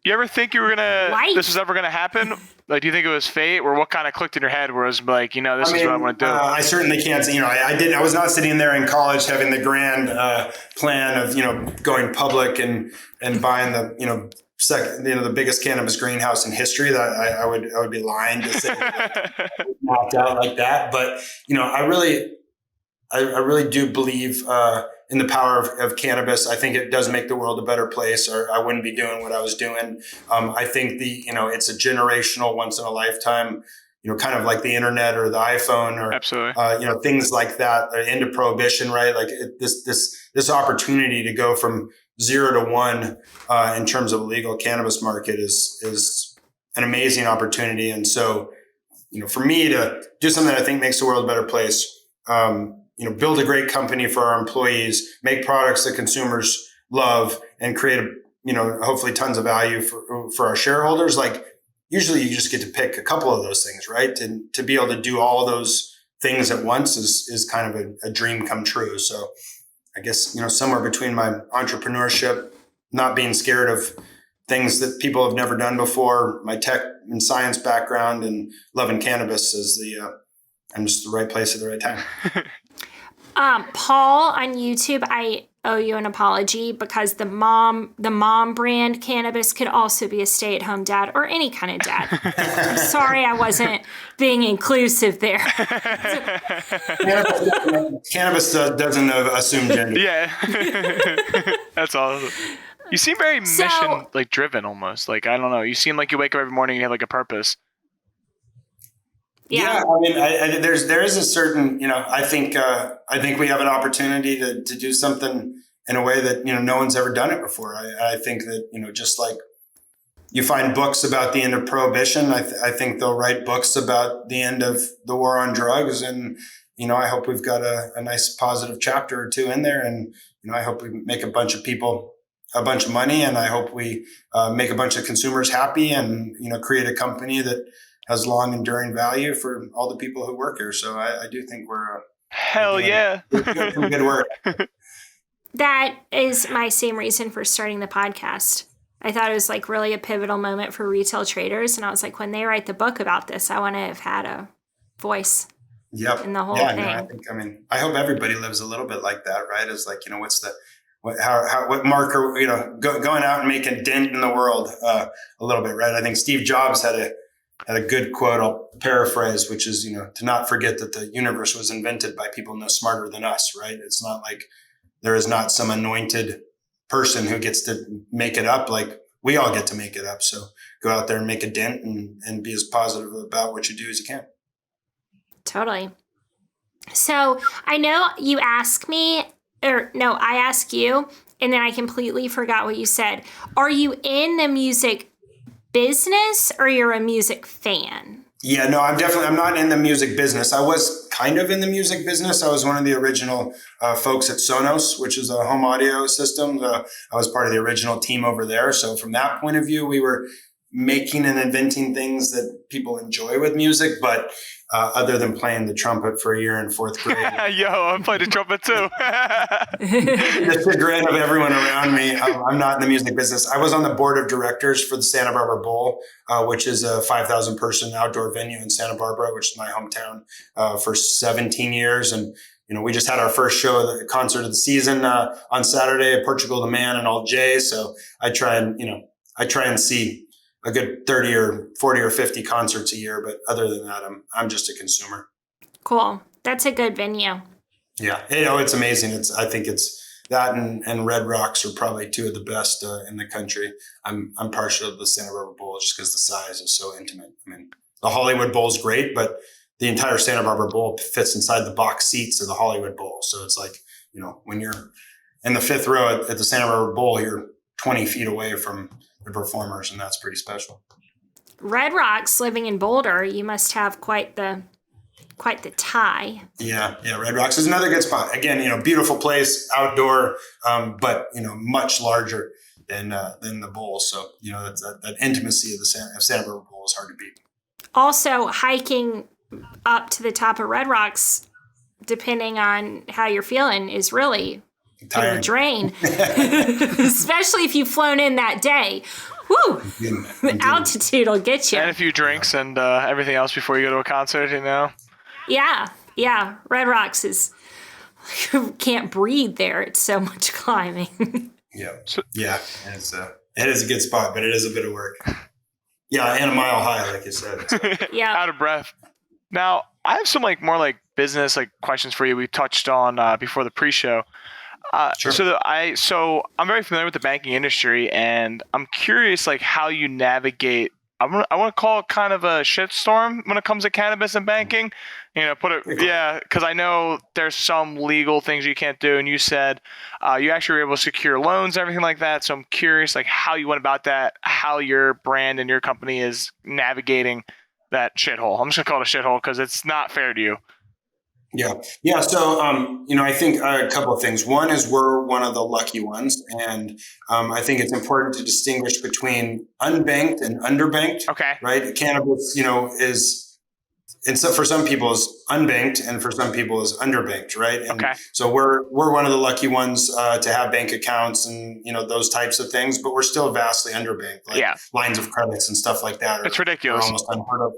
You ever think this was ever going to happen? Like, do you think it was fate, or what kind of clicked in your head where it was like, this is what I want to do? I certainly can't say, I was not sitting there in college having the grand plan of, going public and buying the, the biggest cannabis greenhouse in history. That I would be lying to say knocked out like that. But, I really do believe in the power of cannabis. I think it does make the world a better place, or I wouldn't be doing what I was doing. I think it's a generational, once in a lifetime, kind of like the internet or the iPhone or, absolutely, things like that, into prohibition, right? Like this opportunity to go from 0 to 1 in terms of the legal cannabis market is an amazing opportunity. And so, for me to do something that I think makes the world a better place, build a great company for our employees, make products that consumers love, and create hopefully tons of value for our shareholders. Like, usually you just get to pick a couple of those things, right? And to be able to do all those things at once is kind of a dream come true. So I guess, somewhere between my entrepreneurship, not being scared of things that people have never done before, my tech and science background, and loving cannabis I'm just the right place at the right time. Paul on YouTube, I owe you an apology because the mom brand cannabis could also be a stay-at-home dad or any kind of dad. I'm sorry I wasn't being inclusive there. Cannabis doesn't assume gender. Yeah. That's all. You seem very mission driven almost. Like, I don't know. You seem like you wake up every morning and you have like a purpose. Yeah. I mean, there is a certain, I think we have an opportunity to do something in a way that, no one's ever done it before. I think that, just like you find books about the end of prohibition, I think they'll write books about the end of the war on drugs. And, I hope we've got a nice positive chapter or two in there. And, I hope we make a bunch of people a bunch of money. And I hope we make a bunch of consumers happy and, create a company that has long enduring value for all the people who work here. So I do think we're doing some good work. That is my same reason for starting the podcast. I thought it was like really a pivotal moment for retail traders. And I was like, when they write the book about this, I want to have had a voice in the whole thing. No, I hope everybody lives a little bit like that, right? It's like, what marker, going out and making a dent in the world a little bit, right? I think Steve Jobs had a good quote, I'll paraphrase, which is, to not forget that the universe was invented by people no smarter than us, right? It's not like there is not some anointed person who gets to make it up. Like, we all get to make it up. So go out there and make a dent and be as positive about what you do as you can. Totally. So I know you asked me, I asked you, and then I completely forgot what you said. Are you in the music business or you're a music fan? Yeah, no, I'm not in the music business. I was kind of in the music business. I was one of the original folks at Sonos, which is a home audio system. I was part of the original team over there. So from that point of view, we were making and inventing things that people enjoy with music. But other than playing the trumpet for a year in fourth grade. Yo, I played the trumpet too. The chagrin of everyone around me. I'm not in the music business. I was on the board of directors for the Santa Barbara Bowl, which is a 5,000 person outdoor venue in Santa Barbara, which is my hometown, for 17 years. And, we just had our first show, the concert of the season on Saturday, Portugal the Man and All J. So I try and see a good 30 or 40 or 50 concerts a year. But other than that, I'm just a consumer. Cool. That's a good venue. Yeah. It's amazing. I think it's that and Red Rocks are probably two of the best in the country. I'm partial to the Santa Barbara Bowl just because the size is so intimate. I mean, the Hollywood Bowl is great, but the entire Santa Barbara Bowl fits inside the box seats of the Hollywood Bowl. So it's like, when you're in the fifth row at the Santa Barbara Bowl, you're 20 feet away from the performers, and that's pretty special. Red Rocks, living in Boulder, you must have quite the tie. Yeah. Red Rocks is another good spot. Again, beautiful place, outdoor, but much larger than the bowl. So that intimacy of the Santa Barbara Bowl is hard to beat. Also, hiking up to the top of Red Rocks, depending on how you're feeling, is really a drain, especially if you've flown in that day. Woo! The altitude will get you. And a few drinks and everything else before you go to a concert, Yeah. Red Rocks is, can't breathe there. It's so much climbing. Yeah. It is a good spot, but it is a bit of work. Yeah, and a mile high, like you said. Yeah. Out of breath. Now, I have some more business questions for you. We touched on before the pre-show. Sure. So I'm very familiar with the banking industry, and I'm curious how you navigate I want to call it kind of a shitstorm when it comes to cannabis and banking. Because I know there's some legal things you can't do, and you said you actually were able to secure loans, everything like that. So I'm curious, like how you went about that, how your brand and your company is navigating that shithole. I'm just gonna call it a shithole because it's not fair to you. Yeah. So, I think a couple of things. One is we're one of the lucky ones. And I think it's important to distinguish between unbanked and underbanked. Okay. Right. Cannabis, for some people is unbanked and for some people is underbanked. Right. And so we're one of the lucky ones to have bank accounts and, those types of things, but we're still vastly underbanked. Like lines of credits and stuff like that. It's ridiculous. Are almost unheard of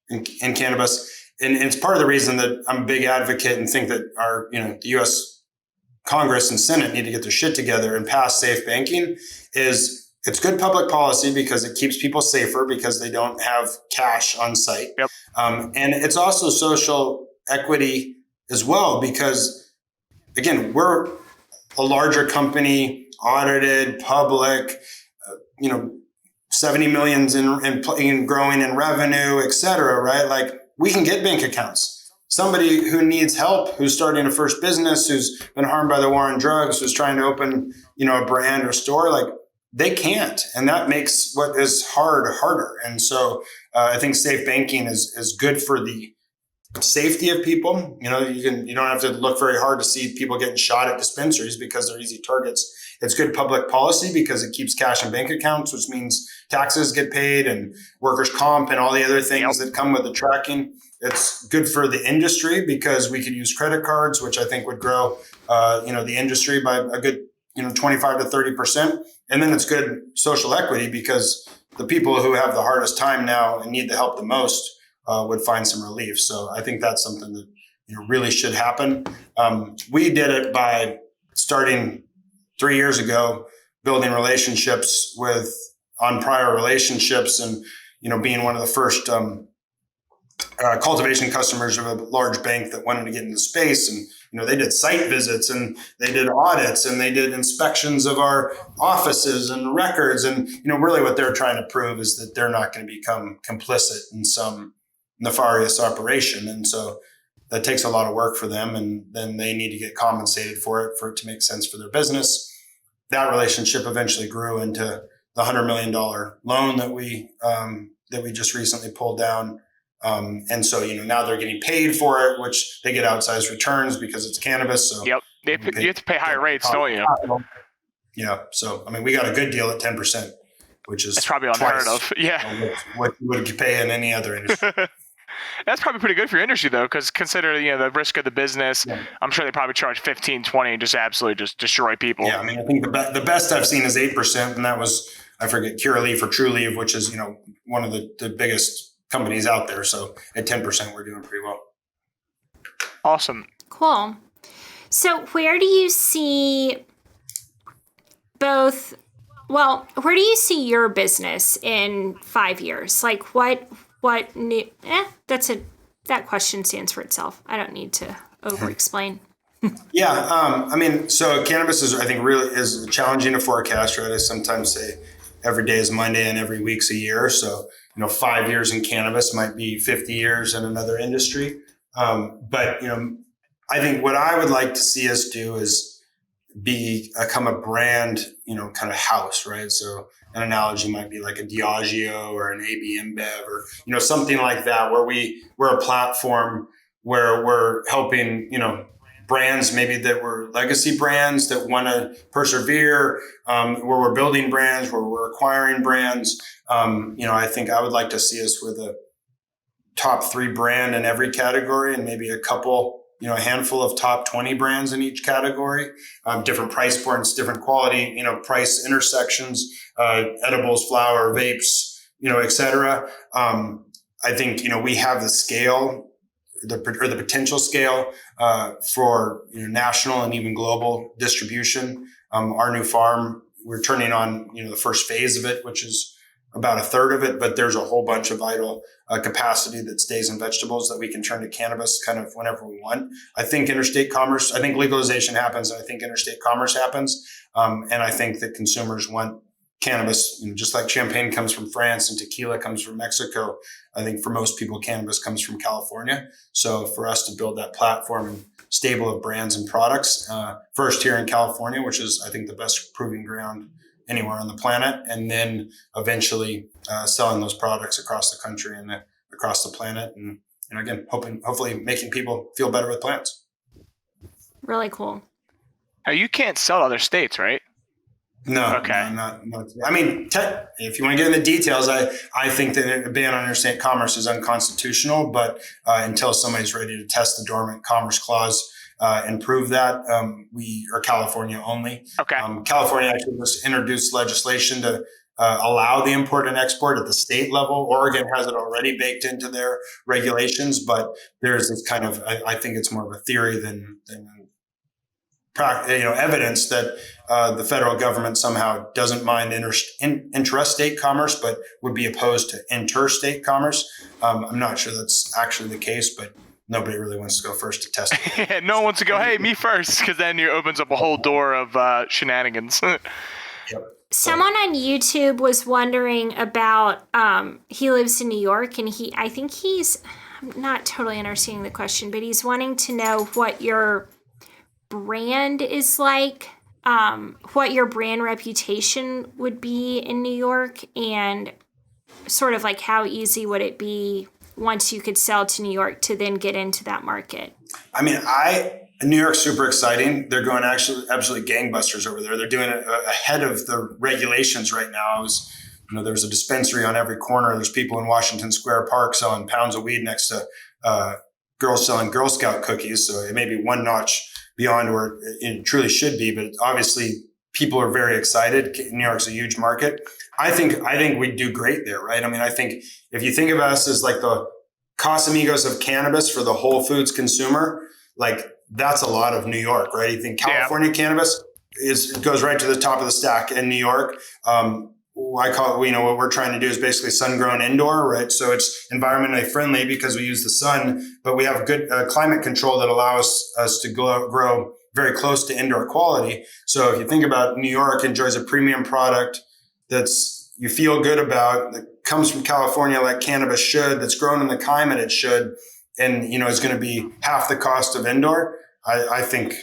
in cannabis. And it's part of the reason that I'm a big advocate and think that the U.S. Congress and Senate need to get their shit together and pass safe banking. Is it's good public policy because it keeps people safer because they don't have cash on site. Yep. And it's also social equity as well because, again, we're a larger company, audited, public, 70 millions in growing in revenue, et cetera, right? Like, we can get bank accounts. Somebody who needs help, who's starting a first business, who's been harmed by the war on drugs, who's trying to open, a brand or store, like they can't. And that makes what is hard harder. And so I think safe banking is good for the safety of people. You don't have to look very hard to see people getting shot at dispensaries because they're easy targets. It's good public policy because it keeps cash in bank accounts, which means taxes get paid and workers' comp and all the other things that come with the tracking. It's good for the industry because we could use credit cards, which I think would grow, the industry by a good, 25 to 30%. And then it's good social equity because the people who have the hardest time now and need the help the most would find some relief. So I think that's something that really should happen. We did it by starting 3 years ago, building relationships on prior relationships and, being one of the first cultivation customers of a large bank that wanted to get into the space. And, they did site visits and they did audits and they did inspections of our offices and records. And, really what they're trying to prove is that they're not going to become complicit in some nefarious operation. And so that takes a lot of work for them. And then they need to get compensated for it to make sense for their business. That relationship eventually grew into the $100 million loan that we just recently pulled down. And so, now they're getting paid for it, which they get outsized returns because it's cannabis. So yep, you have to pay higher rates, don't you? Yeah. So, we got a good deal at 10%, which is it's probably unheard of. Yeah. What you would pay in any other industry. That's probably pretty good for your industry, though, because consider the risk of the business. Yeah. I'm sure they probably charge 15, 20 and just absolutely just destroy people. Yeah, I think the best I've seen is 8%, and that was, I forget, Curaleaf or Trulieve, which is one of the biggest companies out there. So at 10%, we're doing pretty well. Awesome. Cool. So where do you see where do you see your business in 5 years? Like what new, that question stands for itself. I don't need to over explain. Yeah. So cannabis is, I think, really is challenging to forecast, right? I sometimes say every day is Monday and every week's a year. So, 5 years in cannabis might be 50 years in another industry. But I think what I would like to see us do is become a brand, kind of house, right? So an analogy might be like a Diageo or an AB InBev or, something like that, where we're a platform where we're helping, brands maybe that were legacy brands that want to persevere, where we're building brands, where we're acquiring brands. I think I would like to see us with a top 3 brand in every category and maybe a couple, a handful of top 20 brands in each category, different price points, different quality, price intersections, edibles, flower, vapes, et cetera. I think, we have the scale, the potential scale for national and even global distribution. Our new farm, we're turning on the first phase of it, which is about a third of it, but there's a whole bunch of idle capacity that stays in vegetables that we can turn to cannabis kind of whenever we want. I think interstate commerce, I think legalization happens, and I think interstate commerce happens, and I think that consumers want cannabis, just like champagne comes from France and tequila comes from Mexico, I think for most people, cannabis comes from California. So for us to build that platform and stable of brands and products, first here in California, which is, I think, the best proving ground anywhere on the planet, and then eventually selling those products across the country and across the planet. And again, hopefully making people feel better with plants. Really cool. Now, you can't sell to other states, right? No, Okay. not. I mean, if you want to get into details, I think that a ban on interstate commerce is unconstitutional. But until somebody's ready to test the dormant commerce clause and prove that, we are California only. Okay. California actually just introduced legislation to allow the import and export at the state level. Oregon has it already baked into their regulations, but there's this kind of, I think it's more of a theory than evidence that the federal government somehow doesn't mind intrastate commerce, but would be opposed to interstate commerce. I'm not sure that's actually the case, but nobody really wants to go first to test it. Yeah, no one wants to go, hey, me first, because then it opens up a whole door of shenanigans. Yep. Someone on YouTube was wondering about, he lives in New York, and I'm not totally understanding the question, but he's wanting to know what your brand is like, what your brand reputation would be in New York, and sort of like how easy would it be once you could sell to New York to then get into that market? I mean, New York's super exciting. They're going absolutely gangbusters over there. They're doing it ahead of the regulations right now. There's a dispensary on every corner. There's people in Washington Square Park selling pounds of weed next to girls selling Girl Scout cookies. So it may be one notch beyond where it truly should be, but obviously people are very excited. New York's a huge market. I think we do great there, right? I mean, I think if you think of us as like the Casamigos of cannabis for the Whole Foods consumer, like that's a lot of New York, right? You think California cannabis goes right to the top of the stack in New York. I call it, what we're trying to do is basically sun-grown indoor, right? So it's environmentally friendly because we use the sun, but we have good climate control that allows us to grow very close to indoor quality. So if you think about New York enjoys a premium product that's you feel good about, that comes from California like cannabis should, that's grown in the climate it should, and is going to be half the cost of indoor. I think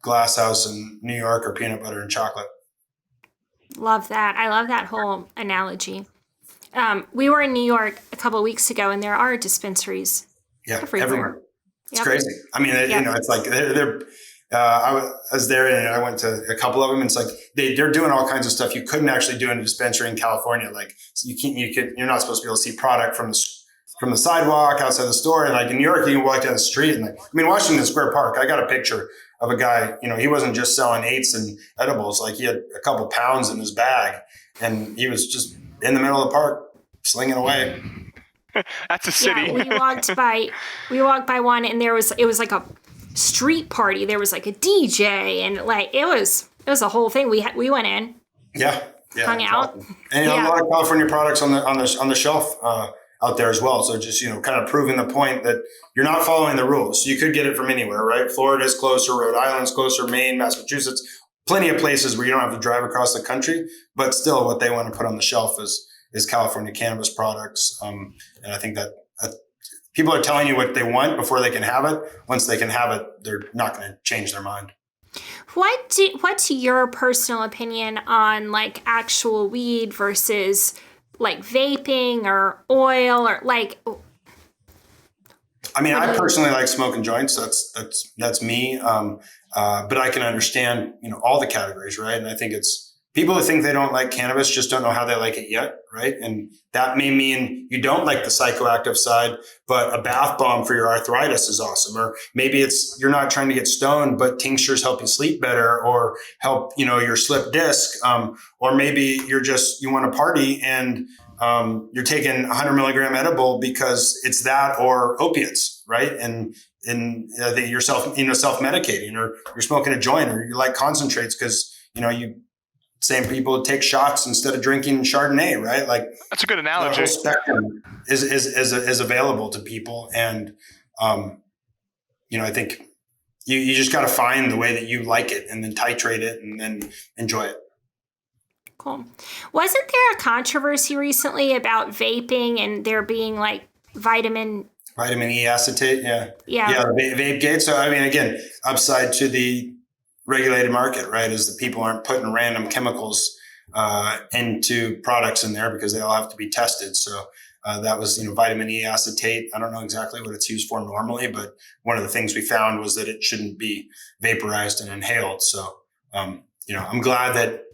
Glass House in New York are peanut butter and chocolate. Love that. I love that whole analogy. We were in New York a couple of weeks ago, and there are dispensaries everywhere. It's crazy. I mean, it's like they're I was there and I went to a couple of them, and it's like they're doing all kinds of stuff you couldn't actually do in a dispensary in California. Like you're not supposed to be able to see product from the sidewalk outside the store. And like in New York, you can walk down the street and Washington Square Park, I got a picture of a guy, he wasn't just selling eights and edibles. Like he had a couple pounds in his bag and he was just in the middle of the park slinging away. That's a city. Yeah, we walked by one, and it was like a street party. There was like a DJ, and like it was a whole thing. We went in. Yeah. Hung out. Awesome. And a lot of California products on the shelf out there as well. So just, kind of proving the point that you're not following the rules. You could get it from anywhere, right? Florida's closer, Rhode Island's closer, Maine, Massachusetts, plenty of places where you don't have to drive across the country, but still what they want to put on the shelf is California cannabis products. And I think that people are telling you what they want before they can have it. Once they can have it, they're not going to change their mind. What's your personal opinion on like actual weed versus like vaping or oil or like? I mean, I personally like smoking joints. That's me. But I can understand, all the categories, right? And I think it's people who think they don't like cannabis just don't know how they like it yet, right? And that may mean you don't like the psychoactive side, but a bath bomb for your arthritis is awesome. Or maybe you're not trying to get stoned, but tinctures help you sleep better or help, your slip disc. Or maybe you want to party and you're taking 100 milligram edible because it's that or opiates, right? And that you're self-medicating, or you're smoking a joint, or you like concentrates because, same people take shots instead of drinking Chardonnay, right? Like that's a good analogy. The whole spectrum is available to people, and I think you just got to find the way that you like it, and then titrate it, and then enjoy it. Cool. Wasn't there a controversy recently about vaping and there being like vitamin E acetate? Yeah. Yeah. Yeah, the vape gate. So, I mean, again, upside to the regulated market, right, is that people aren't putting random chemicals into products in there because they all have to be tested. So that was, vitamin E acetate. I don't know exactly what it's used for normally, but one of the things we found was that it shouldn't be vaporized and inhaled. So, I'm glad that,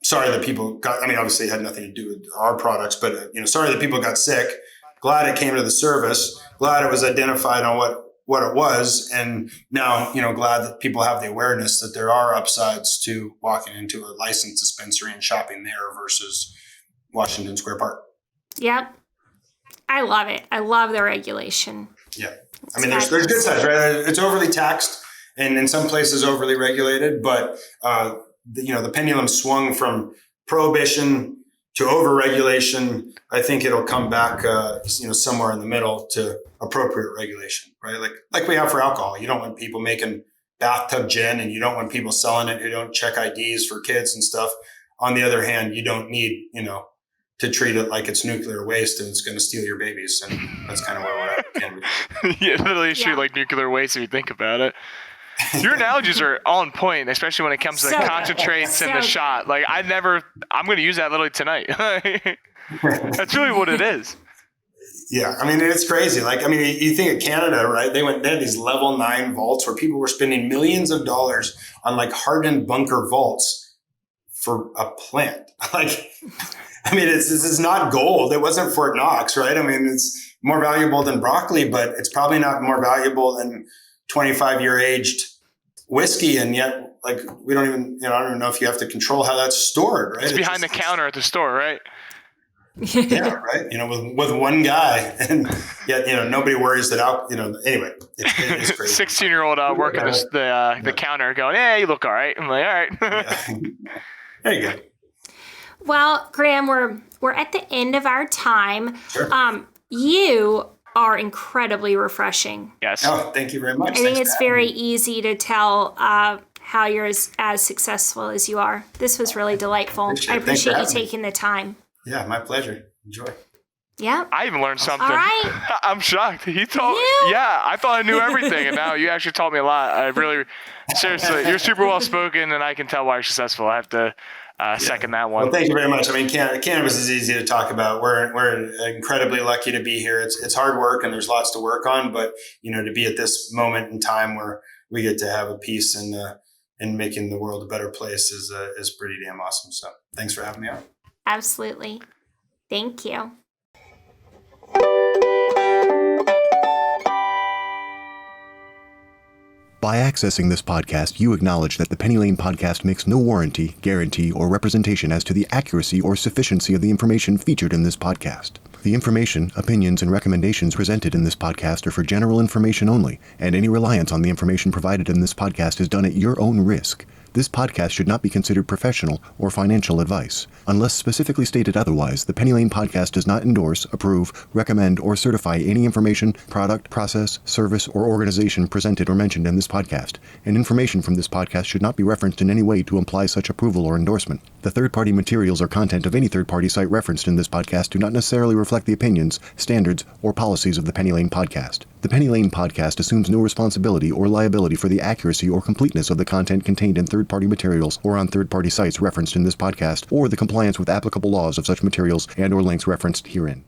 sorry that people got, obviously it had nothing to do with our products, but, sorry that people got sick. Glad it came to the service. Glad it was identified on what it was. And now, glad that people have the awareness that there are upsides to walking into a licensed dispensary and shopping there versus Washington Square Park. Yep. I love it. I love the regulation. Yeah. There's good sides, right? It's overly taxed and in some places overly regulated, but, the pendulum swung from prohibition to over-regulation. I think it'll come back, somewhere in the middle to appropriate regulation, right? Like we have for alcohol. You don't want people making bathtub gin, and you don't want people selling it who don't check IDs for kids and stuff. On the other hand, you don't need, to treat it like it's nuclear waste and it's going to steal your babies. And that's kind of where we're at. Yeah, literally treat like nuclear waste if you think about it. Your analogies are on point, especially when it comes to the concentrates and the shot. Like I'm going to use that literally tonight. That's really what it is. Yeah. It's crazy. You think of Canada, right? They had these level 9 vaults where people were spending millions of dollars on hardened bunker vaults for a plant. This is not gold. It wasn't Fort Knox, right? It's more valuable than broccoli, but it's probably not more valuable than 25-year aged whiskey. And yet, we don't even, I don't even know if you have to control how that's stored, right? It's behind the counter at the store, right? Yeah, right. With one guy, and yet, nobody worries that out, anyway, it's crazy. 16-year-old working the counter going, "Hey, you look all right." I'm like, all right. Yeah. There you go. Well, Graham, we're at the end of our time. Sure. You are incredibly refreshing. Yes. Oh, thank you very much. I think it's very easy to tell how you're as successful as you are. This was really delightful. I appreciate you taking the time. Yeah, my pleasure. Enjoy. Yeah. I even learned something. All right. I'm shocked. He told Yeah, I thought I knew everything, and now you actually taught me a lot. I really, seriously, you're super well spoken, and I can tell why you're successful. I have to second that one. Well, thank you very much. Cannabis is easy to talk about. We're incredibly lucky to be here. It's hard work, and there's lots to work on, but to be at this moment in time where we get to have a piece in making the world a better place is pretty damn awesome. So thanks for having me on. Absolutely. Thank you. By accessing this podcast, you acknowledge that the Penny Lane podcast makes no warranty, guarantee, or representation as to the accuracy or sufficiency of the information featured in this podcast. The information, opinions, and recommendations presented in this podcast are for general information only, and any reliance on the information provided in this podcast is done at your own risk. This podcast should not be considered professional or financial advice. Unless specifically stated otherwise, the Penny Lane podcast does not endorse, approve, recommend, or certify any information, product, process, service, or organization presented or mentioned in this podcast, and information from this podcast should not be referenced in any way to imply such approval or endorsement. The third-party materials or content of any third-party site referenced in this podcast do not necessarily reflect the opinions, standards, or policies of the Penny Lane podcast. The Penny Lane podcast assumes no responsibility or liability for the accuracy or completeness of the content contained in third-party materials or on third-party sites referenced in this podcast, or the compliance with applicable laws of such materials and/or links referenced herein.